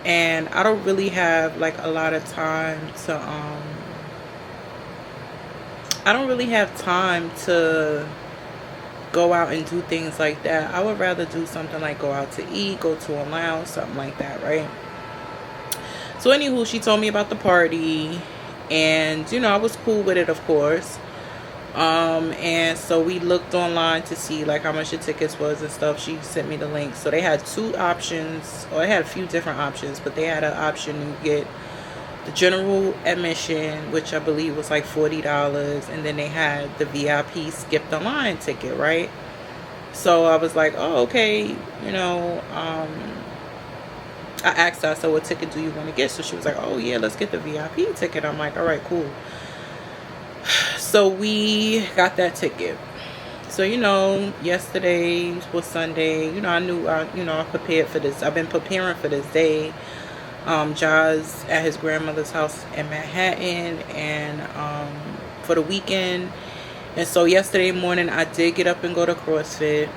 Speaker 1: And I don't really have, like, a lot of time to, I don't really have time to go out and do things like that. I would rather do something like go out to eat, go to a lounge, something like that, right? So anywho, she told me about the party, and I was cool with it, of course. And so we looked online to see like how much the tickets was and stuff. She sent me the link. So they had two options, or they had a few different options, but they had an option to get the general admission, which I believe was like $40, and then they had the VIP skip the line ticket, right? So I was like, oh, okay, I asked her, so what ticket do you want to get? So she was like, oh yeah, let's get the VIP ticket. I'm like, all right, cool. So we got that ticket. So, yesterday was Sunday. I knew, I prepared for this. I've been preparing for this day. Ja's at his grandmother's house in Manhattan, and for the weekend. And so yesterday morning, I did get up and go to CrossFit.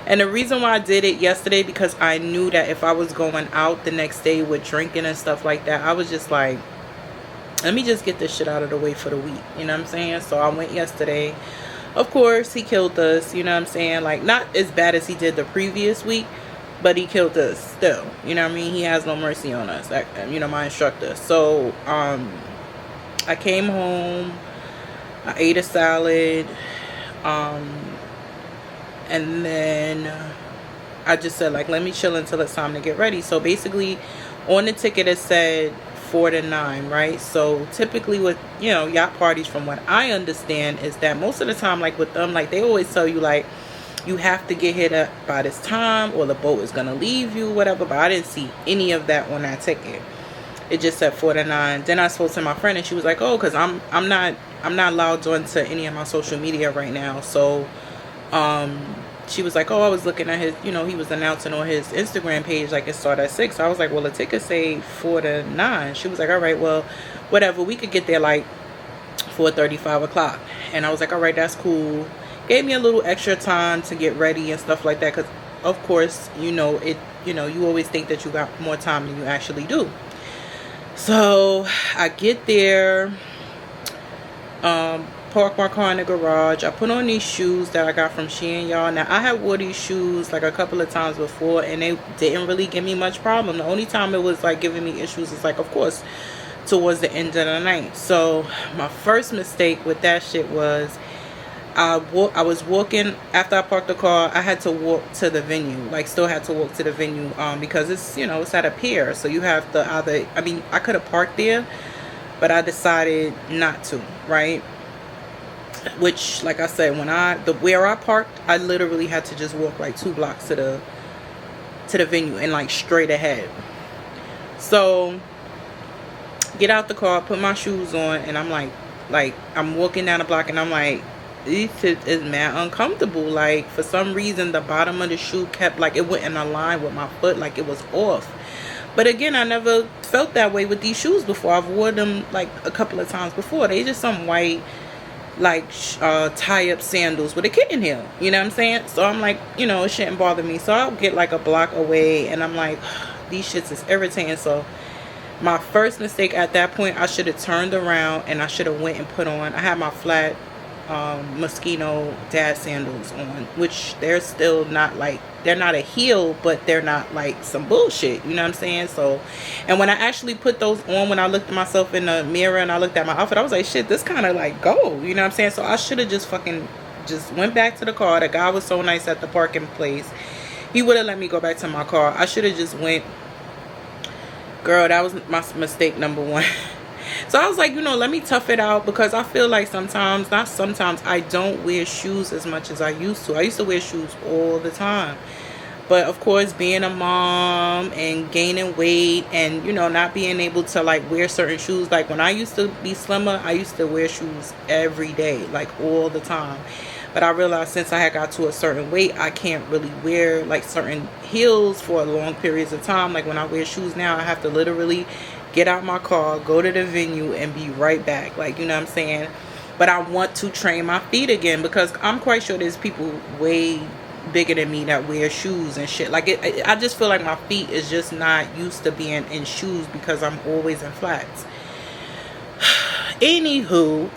Speaker 1: And the reason why I did it yesterday, because I knew that if I was going out the next day with drinking and stuff like that, I was just like, let me just get this shit out of the way for the week. You know what I'm saying? So I went yesterday. Of course, he killed us. You know what I'm saying? Like, not as bad as he did the previous week, but he killed us still. You know what I mean? He has no mercy on us. My instructor. So I came home. I ate a salad. And then I just said, like, let me chill until it's time to get ready. So basically, on the ticket it said 4 to 9, right? So typically with, yacht parties, from what I understand, is that most of the time, like with them, like they always tell you, like, you have to get here by this time or the boat is going to leave you, whatever. But I didn't see any of that on that ticket. It just said 4 to 9. Then I spoke to my friend, and she was like, oh, because I'm not logged onto any of my social media right now. So she was like, oh, I was looking at his, he was announcing on his Instagram page, like, it started at 6. So I was like, well, the ticket say 4 to 9. She was like, all right, well, whatever, we could get there like 4:30, 5 o'clock. And I was like, all right, that's cool. Gave me a little extra time to get ready and stuff like that, because of course, you always think that you got more time than you actually do. So I get there, park my car in the garage. I put on these shoes that I got from Shein, y'all. Now, I had wore these shoes like a couple of times before, and they didn't really give me much problem. The only time it was like giving me issues is like, of course, towards the end of the night. So my first mistake with that shit was I was walking after I parked the car. I had to walk to the venue, like still had to walk to the venue, because it's it's at a pier, so you have to either, I could have parked there, but I decided not to, right? Which, like I said, where I parked, I literally had to just walk like 2 blocks to the venue and like straight ahead. So get out the car, put my shoes on, and I'm like I'm walking down the block, and I'm like, this shit is mad uncomfortable. Like, for some reason the bottom of the shoe kept, like, it wouldn't align with my foot, like it was off. But again, I never felt that way with these shoes before. I've worn them like a couple of times before. They just some white, like, tie-up sandals with a kitten heel. You know what I'm saying? So I'm like, it shouldn't bother me. So I'll get like a block away, and I'm like, these shits is irritating. So my first mistake at that point, I should have turned around and I should have went and put on, I had my flat Moschino dad sandals on, which they're still not like, they're not a heel, but they're not like some bullshit, you know what I'm saying? So, and when I actually put those on, when I looked at myself in the mirror and I looked at my outfit, I was like, shit, this kind of like go, you know what I'm saying? So I should have just went back to the car. The guy was so nice at the parking place, he would have let me go back to my car. I should have just went. Girl, that was my mistake number 1. So I was like, let me tough it out, because I feel like I don't wear shoes as much as I used to. I used to wear shoes all the time. But of course, being a mom and gaining weight and, not being able to like wear certain shoes. Like when I used to be slimmer, I used to wear shoes every day, like all the time. But I realized since I had got to a certain weight, I can't really wear like certain heels for long periods of time. Like when I wear shoes now, I have to literally get out my car, go to the venue, and be right back. Like, you know what I'm saying? But I want to train my feet again, because I'm quite sure there's people way bigger than me that wear shoes and shit. Like, I just feel like my feet is just not used to being in shoes, because I'm always in flats. Anywho,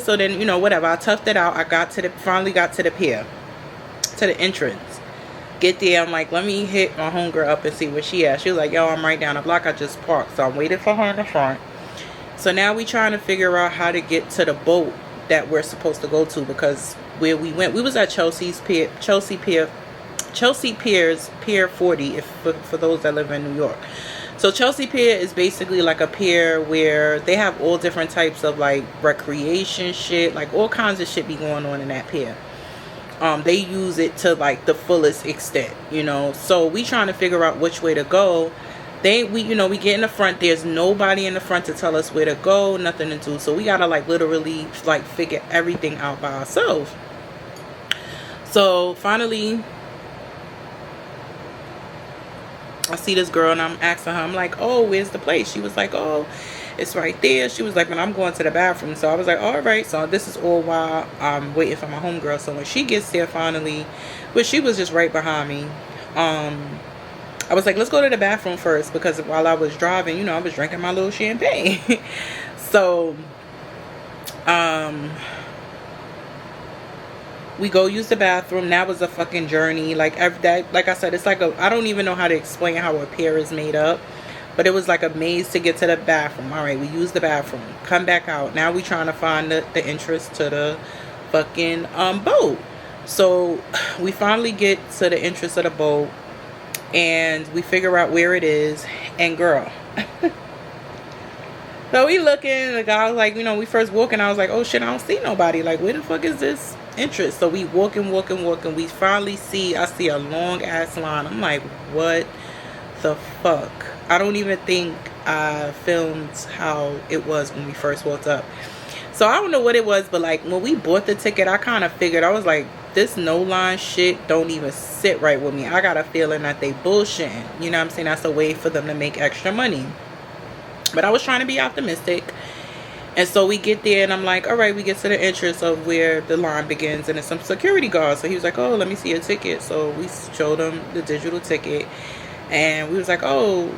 Speaker 1: so then, whatever, I toughed it out. I finally got to the pier, to the entrance. Get there, I'm like, let me hit my homegirl up and see where she at. She was like, yo, I'm right down the block, I just parked. So I'm waiting for her in the front. So now we trying to figure out how to get to the boat that we're supposed to go to, because where we went, we was at Chelsea Pier's Pier 40, for those that live in New York. So Chelsea Pier is basically like a pier where they have all different types of like recreation shit, like all kinds of shit be going on in that pier. They use it to like the fullest extent, So we trying to figure out which way to go. we get in the front. There's nobody in the front to tell us where to go, nothing to do. So we gotta like literally like figure everything out by ourselves. So finally, I see this girl and I'm asking her, I'm like, oh, where's the place? She was like, oh, it's right there. She was like, but I'm going to the bathroom. So I was like, all right. So this is all while I'm waiting for my homegirl. So when she gets there finally, but she was just right behind me. I was like, let's go to the bathroom first, because while I was driving, you know, I was drinking my little champagne. So we go use the bathroom. That was a fucking journey. Like like I said, it's like I don't even know how to explain how a pier is made up, but it was like a maze to get to the bathroom. All right, we use the bathroom, come back out. Now we trying to find the entrance to the fucking boat. So we finally get to the entrance of the boat and we figure out where it is. And girl, so we looking, the guy was like, you know, we first walking, I was like, oh shit, I don't see nobody. Like, where the fuck is this entrance? So we walking. We finally I see a long ass line. I'm like, what the fuck? I don't even think I filmed how it was when we first walked up. So I don't know what it was, but like when we bought the ticket, I kind of figured, I was like, this no line shit don't even sit right with me. I got a feeling that they bullshitting. You know what I'm saying? That's a way for them to make extra money. But I was trying to be optimistic. And so we get there and I'm like, all right, we get to the entrance of where the line begins and there's some security guards. So he was like, oh, let me see your ticket. So we showed him the digital ticket and we was like, oh,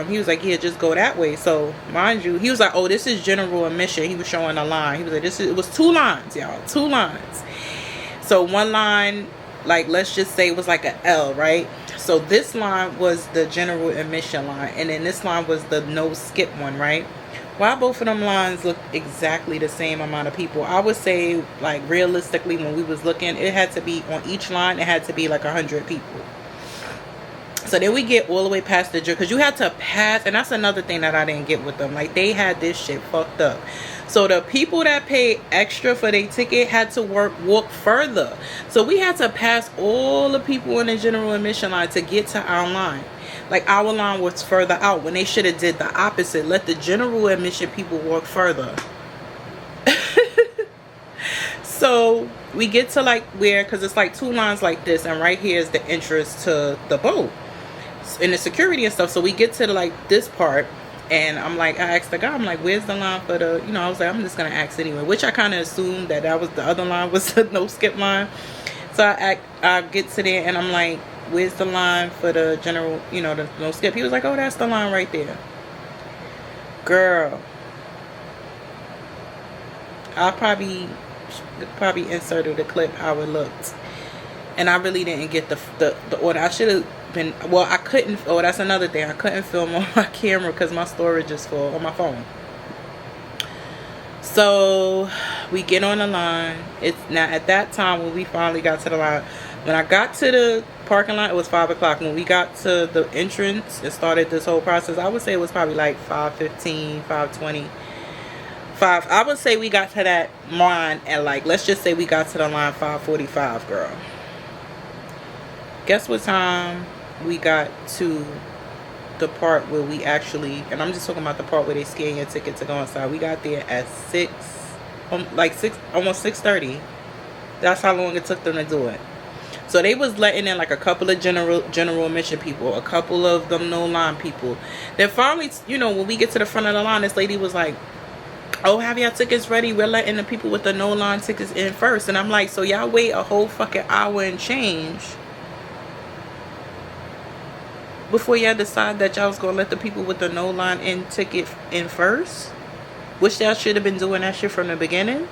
Speaker 1: he was like, yeah, just go that way. So mind you, he was like, oh, this is general admission. He was showing a line. He was like, it was 2 lines, y'all, 2 lines. So one line, like, let's just say it was like an L, right? So this line was the general admission line, and then this line was the no skip one, right? While both of them lines look exactly the same amount of people, I would say, like, realistically, when we was looking, it had to be on each line, it had to be like 100 people. So then we get all the way past the, because you had to pass, and that's another thing that I didn't get with them. Like, they had this shit fucked up. So the people that paid extra for their ticket had to walk further. So we had to pass all the people in the general admission line to get to our line. Like, our line was further out when they should have did the opposite. Let the general admission people walk further. So we get to like where, because it's like 2 lines like this, and right here is the entrance to the boat and the security and stuff. So we get to like this part, and I'm like, I asked the guy, I'm like, where's the line for the, you know, I was like, I'm just gonna ask anyway, which I kind of assumed that was the other line, was the no skip line. So I get to there and I'm like, where's the line for the general, you know, the no skip? He was like, oh, that's the line right there. Girl, I probably inserted a clip how it looked, and I really didn't get the order. I should have been, well, I couldn't. Oh, that's another thing, I couldn't film on my camera because my storage is full on my phone. So we get on the line. It's now at that time when we finally got to the line. When I got to the parking lot, it was 5 o'clock. When we got to the entrance and started this whole process, I would say it was probably like 5:15, 5:20. I would say we got to that line at, like, let's just say we got to the line 5:45, girl. Guess what time we got to the part where we actually, and I'm just talking about the part where they scan your ticket to go inside. We got there at 6, almost 6:30. That's how long it took them to do it. So they was letting in like a couple of general admission people, a couple of them no line people. Then finally, you know, when we get to the front of the line, this lady was like, oh, have your tickets ready? We're letting the people with the no line tickets in first. And I'm like, so y'all wait a whole fucking hour and change before y'all decide that y'all was gonna let the people with the no line in ticket in first? Which y'all should have been doing that shit from the beginning.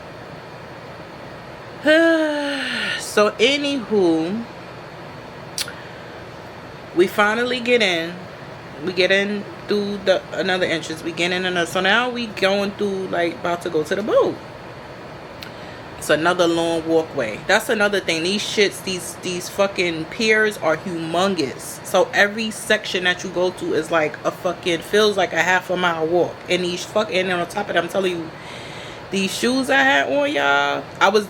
Speaker 1: So anywho, we finally get in. We get in through another entrance. We get in another. So now we going through, like, about to go to the boat. It's another long walkway. That's another thing. These shits, these fucking piers are humongous. So every section that you go to is like a fucking, feels like a half a mile walk. And and on top of that, I'm telling you, these shoes I had on, y'all,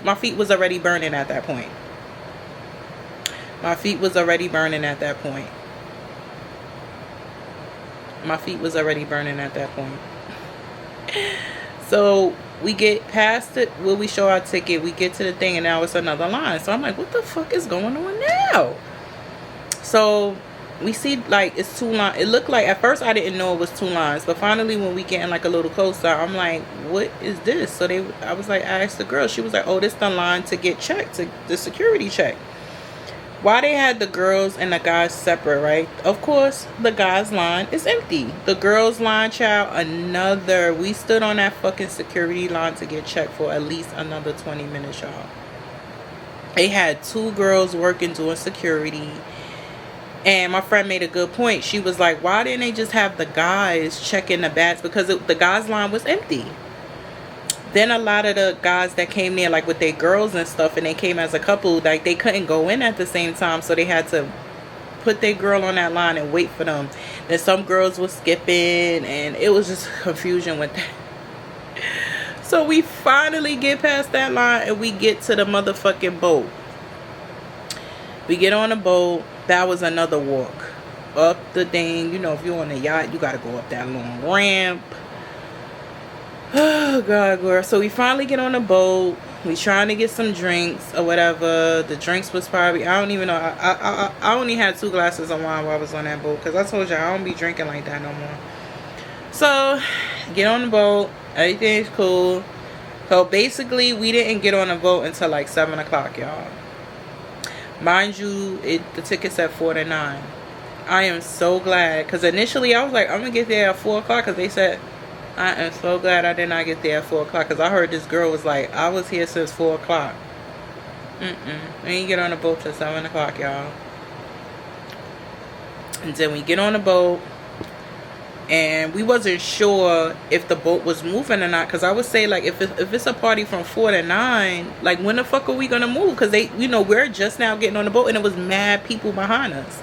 Speaker 1: my feet was already burning at that point. My feet was already burning at that point. My feet was already burning at that point. So we get past it. Will we show our ticket? We get to the thing, and now it's another line. So I'm like, what the fuck is going on now? So we see like it's 2 lines. It looked like, at first I didn't know it was 2 lines, but finally when we getting like a little closer, I'm like, what is this? So I was like, I asked the girl. She was like, oh, this the line to get checked, to the security check. Why they had the girls and the guys separate, right? Of course, the guys' line is empty. The girls' line, child, we stood on that fucking security line to get checked for at least another 20 minutes, y'all. They had 2 girls working doing security. And my friend made a good point. She was like, why didn't they just have the guys check in the bags? Because the guys' line was empty. Then a lot of the guys that came there, like with their girls and stuff, and they came as a couple, like they couldn't go in at the same time, so they had to put their girl on that line and wait for them. Then some girls were skipping, and it was just confusion with that. So we finally get past that line, and we get to the motherfucking boat. We get on the boat. That was another walk up the thing. You know, if you're on a yacht, you gotta go up that long ramp. Oh God, girl. So we finally get on the boat. We trying to get some drinks or whatever. The drinks was probably, I don't even know. I only had 2 glasses of wine while I was on that boat, because I told you I don't be drinking like that no more. So get on the boat. Everything's cool. So basically we didn't get on the boat until like 7 o'clock, y'all. Mind you, the ticket said 4 to 9. I am so glad, because initially I was like, I'm gonna get there at 4 o'clock, because they said, I am so glad I did not get there at 4 o'clock, because I heard this girl was like, I was here since 4 o'clock. We didn't get on the boat till 7 o'clock, y'all. And then we get on the boat, and we wasn't sure if the boat was moving or not, because I would say, like, if it's a party from 4 to 9, like, when the fuck are we gonna move? Because they, you know, we're just now getting on the boat, and it was mad people behind us.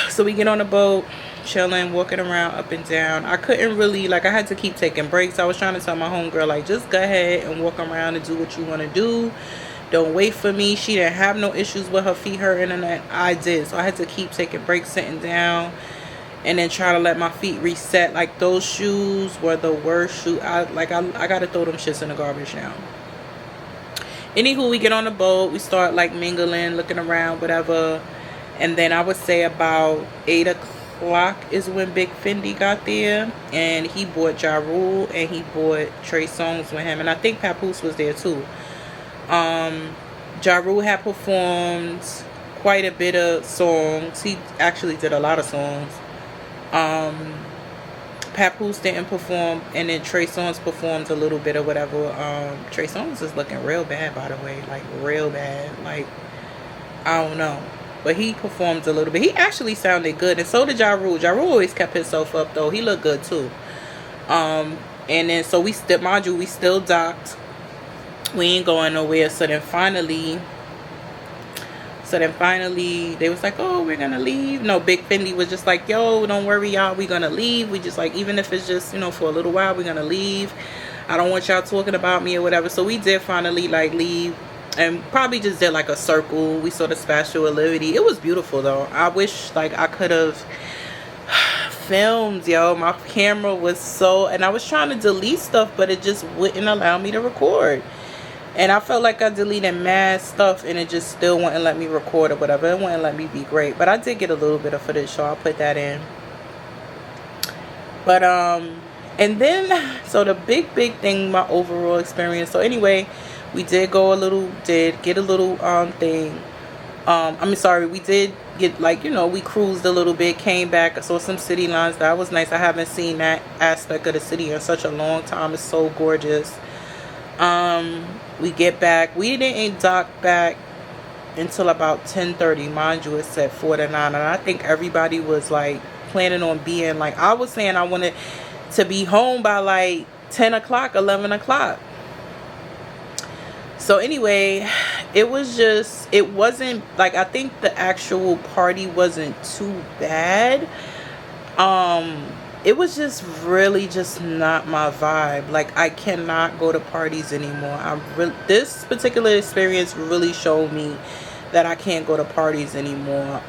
Speaker 1: So we get on the boat, chilling, walking around up and down. I couldn't really, like, I had to keep taking breaks. I was trying to tell my homegirl, like, just go ahead and walk around and do what you want to do. Don't wait for me. She didn't have no issues with her feet hurting, and I did. So I had to keep taking breaks, sitting down, and then try to let my feet reset. Like, those shoes were the worst shoe. I gotta throw them shits in the garbage now. Anywho, we get on the boat. We start, like, mingling, looking around, whatever. And then I would say about 8 o'clock is when Big Fendi got there, and he bought Ja Rule, and he bought Trey Songz with him, and I think Papoose was there too. Ja Rule had performed quite a bit of songs. He actually did a lot of songs. Papoose didn't perform, and then Trey Songz performed a little bit or whatever. Trey Songz is looking real bad, by the way, like real bad. Like, I don't know. But he performed a little bit. He actually sounded good. And so did Ja Rule. Ja Rule always kept himself up, though. He looked good, too. And then, so we still, mind you, we still docked. We ain't going nowhere. So then finally, they was like, oh, we're going to leave. No, Big Fendi was just like, yo, don't worry, y'all. We're going to leave. We just like, even if it's just, you know, for a little while, we're going to leave. I don't want y'all talking about me or whatever. So we did finally, like, leave. And probably just did like a circle. We saw the Statue of Liberty. It was beautiful though. I wish like I could have filmed, yo. My camera was so, and I was trying to delete stuff, but it just wouldn't allow me to record. And I felt like I deleted mad stuff, and it just still wouldn't let me record or whatever. It wouldn't let me be great. But I did get a little bit of footage, so I'll put that in. But and then so the big thing, my overall experience. So anyway, we did get a little thing. We did get, like, you know, we cruised a little bit, came back, saw some city lines. That was nice. I haven't seen that aspect of the city in such a long time. It's so gorgeous. We get back. We didn't dock back until about 10:30. Mind you, it said 4 to 9. And I think everybody was, like, planning on being, like, I was saying I wanted to be home by, like, 10 o'clock, 11 o'clock. So anyway, it wasn't like, I think the actual party wasn't too bad. It was just really just not my vibe. Like, I cannot go to parties anymore. This particular experience really showed me that I can't go to parties anymore.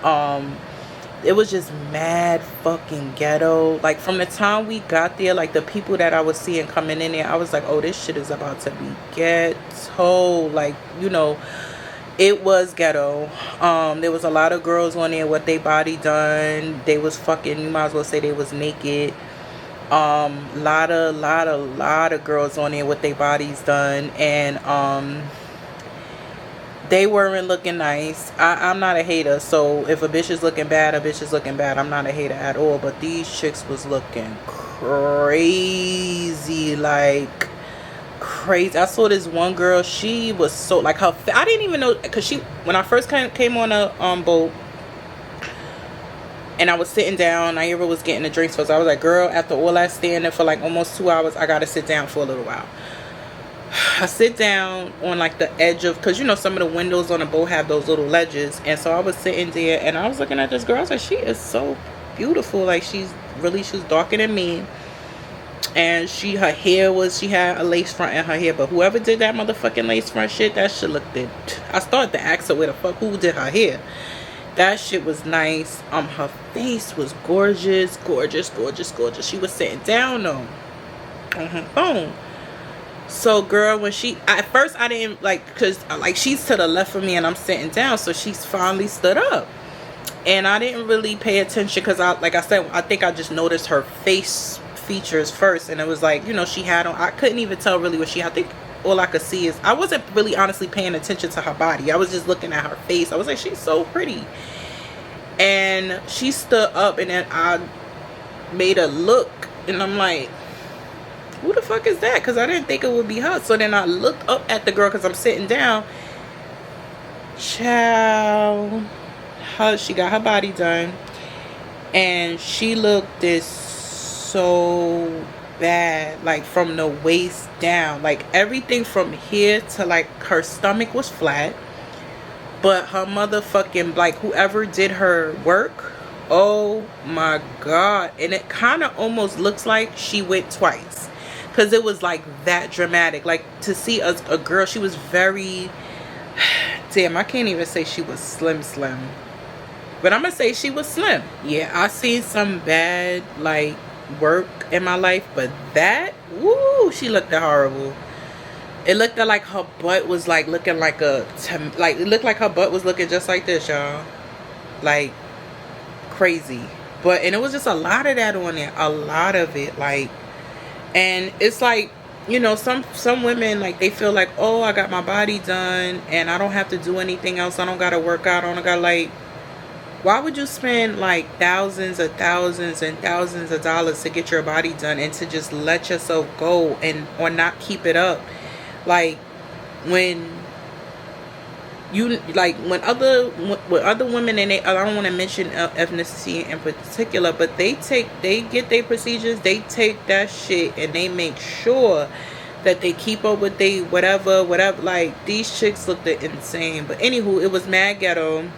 Speaker 1: it was just mad fucking ghetto. Like from the time we got there, like the people that I was seeing coming in there, I was like, oh, this shit is about to be ghetto. Like, you know, it was ghetto. There was a lot of girls on there with their body done. They was fucking, you might as well say they was naked. Lot of girls on there with their bodies done, and they weren't looking nice. I'm not a hater, so if a bitch is looking bad, a bitch is looking bad. I'm not a hater at all, but these chicks was looking crazy, like crazy. I saw this one girl, she was so, like, her, I didn't even know, because she, when I first came on a boat, and I was sitting down, Naira was getting the drinks for us. I was like, girl, after all that standing for like almost 2 hours, I gotta sit down for a little while. I sit down on like the edge of, because you know some of the windows on the boat have those little ledges, and so I was sitting there and I was looking at this girl. I was like, she is so beautiful. Like she's darker than me, and her hair she had a lace front in her hair, but whoever did that motherfucking lace front shit, that shit looked it. I started to ask her where the fuck, who did her hair. That shit was nice. Her face was gorgeous. She was sitting down though on her phone. So girl, when she, at first I didn't like, because like she's to the left of me and I'm sitting down, so she's finally stood up, and I didn't really pay attention because like I said, I think I just noticed her face features first, and it was like, you know, she had on, I couldn't even tell really what she had. I think all I could see is, I wasn't really honestly paying attention to her body. I was just looking at her face. I was like, she's so pretty. And she stood up, and then I made a look, and I'm like, who the fuck is that? Because I didn't think it would be her. So then I looked up at the girl because I'm sitting down. Child, she got her body done, and she looked so bad, like from the waist down, like everything from here to like her stomach was flat, but her motherfucking, like whoever did her work, oh my god. And it kind of almost looks like she went twice, because it was like that dramatic. Like to see a girl, she was very, damn, I can't even say she was slim, but I'm gonna say she was slim. Yeah, I seen some bad like work in my life, but that, woo, she looked horrible. It looked like her butt was like looking like like it looked like her butt was looking just like this, y'all, like crazy. But, and it was just a lot of that on there, a lot of it, like, and it's like, you know, some women, like, they feel like, oh, I got my body done and I don't have to do anything else, I don't gotta work out, I don't gotta, like, why would you spend like thousands and thousands of dollars to get your body done and to just let yourself go and or not keep it up? Like when you, like when other women, and I don't want to mention ethnicity in particular, but they get their procedures, they take that shit and they make sure that they keep up with they whatever. Like these chicks looked insane. But anywho, it was mad ghetto.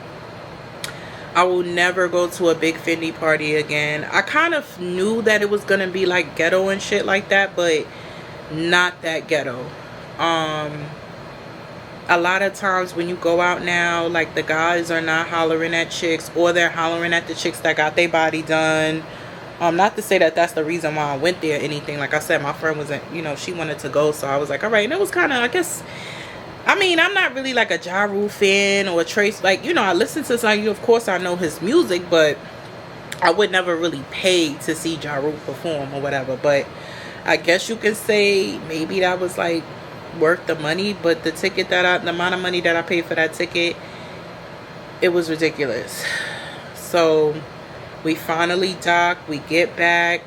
Speaker 1: I will never go to a big Fendi party again. I kind of knew that it was gonna be like ghetto and shit like that, but not that ghetto. A lot of times when you go out now, like the guys are not hollering at chicks, or they're hollering at the chicks that got their body done. Not to say that that's the reason why I went there or anything. Like I said, my friend wasn't, you know, she wanted to go, so I was like, all right. And it was kind of, I guess, I mean, I'm not really like a Ja Rule fan or a Trace. Like, you know, I listen to some, of course I know his music, but I would never really pay to see Ja Rule perform or whatever. But I guess you can say maybe that was like worth the money. But the amount of money that I paid for that ticket, it was ridiculous. So we finally docked, we get back.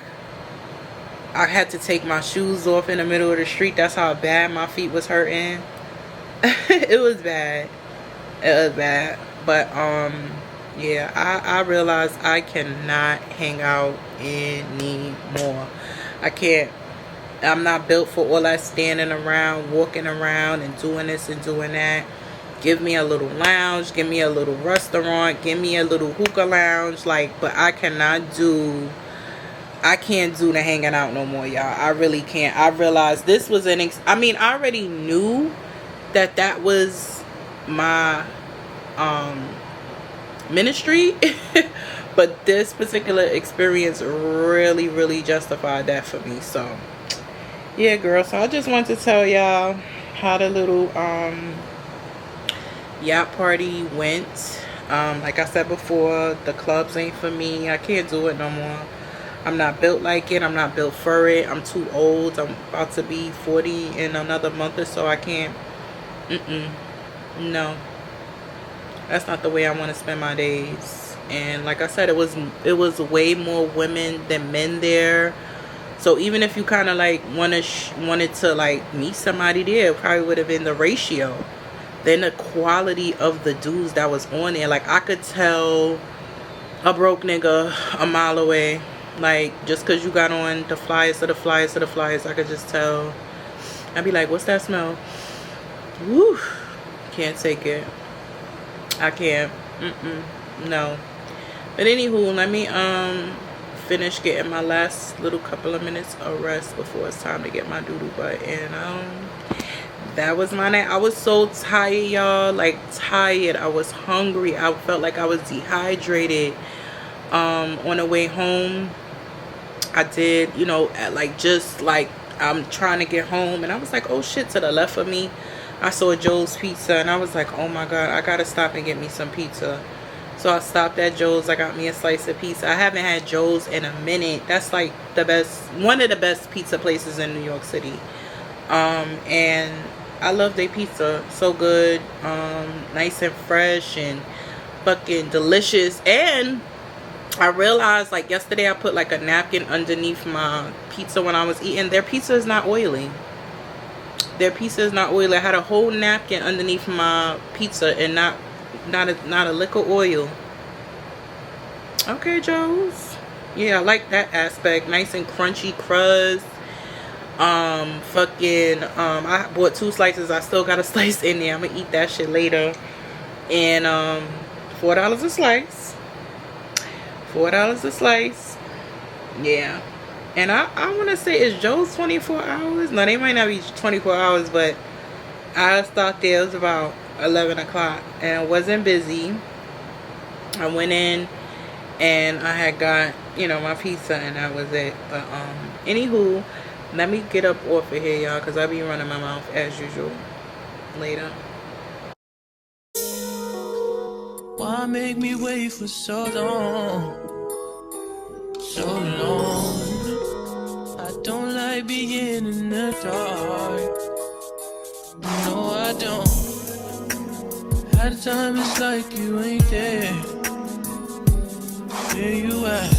Speaker 1: I had to take my shoes off in the middle of the street. That's how bad my feet was hurting. It was bad. But yeah, I realized I cannot hang out anymore. I can't. I'm not built for all that standing around, walking around and doing this and doing that. Give me a little lounge, give me a little restaurant, give me a little hookah lounge, like, but I can't do the hanging out no more, y'all. I really can't. I realized this was I mean, I already knew that was my ministry, But this particular experience really justified that for me. So yeah, girl. So I just wanted to tell y'all how the little yacht party went. Like I said before, the clubs ain't for me. I can't do it no more. I'm not built like it. I'm not built for it. I'm too old. I'm about to be 40 in another month or so. I can't. No, that's not the way I want to spend my days. And like I said, it was way more women than men there. So even if you kind of like wanted to like meet somebody there, it probably would have been the ratio. Then the quality of the dudes that was on there, like I could tell a broke nigga a mile away. Like just because you got on the flyers, I could just tell. I'd be like, what's that smell? Woo, can't take it. I can't. No. But anywho, let me finish getting my last little couple of minutes of rest before it's time to get my doo-doo butt. And that was my night. I was so tired, y'all. Like tired. I was hungry. I felt like I was dehydrated. On the way home, I did, you know, just like I'm trying to get home, and I was like, oh shit, to the left of me I saw Joe's Pizza, and I was like, oh my god, I gotta stop and get me some pizza. So I stopped at Joe's. I got me a slice of pizza. I haven't had Joe's in a minute. That's like one of the best pizza places in New York City. And I love their pizza. So good. Nice and fresh and fucking delicious. And I realized, like, yesterday I put like a napkin underneath my pizza when I was eating. Their pizza is not oily. Their pizza is not oily. I had a whole napkin underneath my pizza and not a lick of oil. Okay, Joe's. Yeah, I like that aspect. Nice and crunchy crust. I bought 2 slices. I still got a slice in there. I'm gonna eat that shit later. And $4 a slice. $4 a slice. Yeah. And I want to say, is Joe's 24 hours? No, they might not be 24 hours, but I stopped there. It was about 11 o'clock and I wasn't busy. I went in and I had got, you know, my pizza, and that was it. But anywho, let me get up off of here, y'all, because I be running my mouth as usual. Later.
Speaker 4: Why make me wait for so long? So long. I don't like being in the dark. No, I don't. At the time it's like you ain't there. Where you at?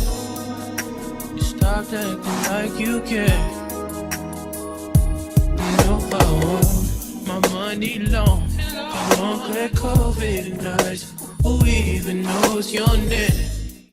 Speaker 4: You stopped acting like you care. You know I want my money long. I won't clear COVID nights. Who even knows your name?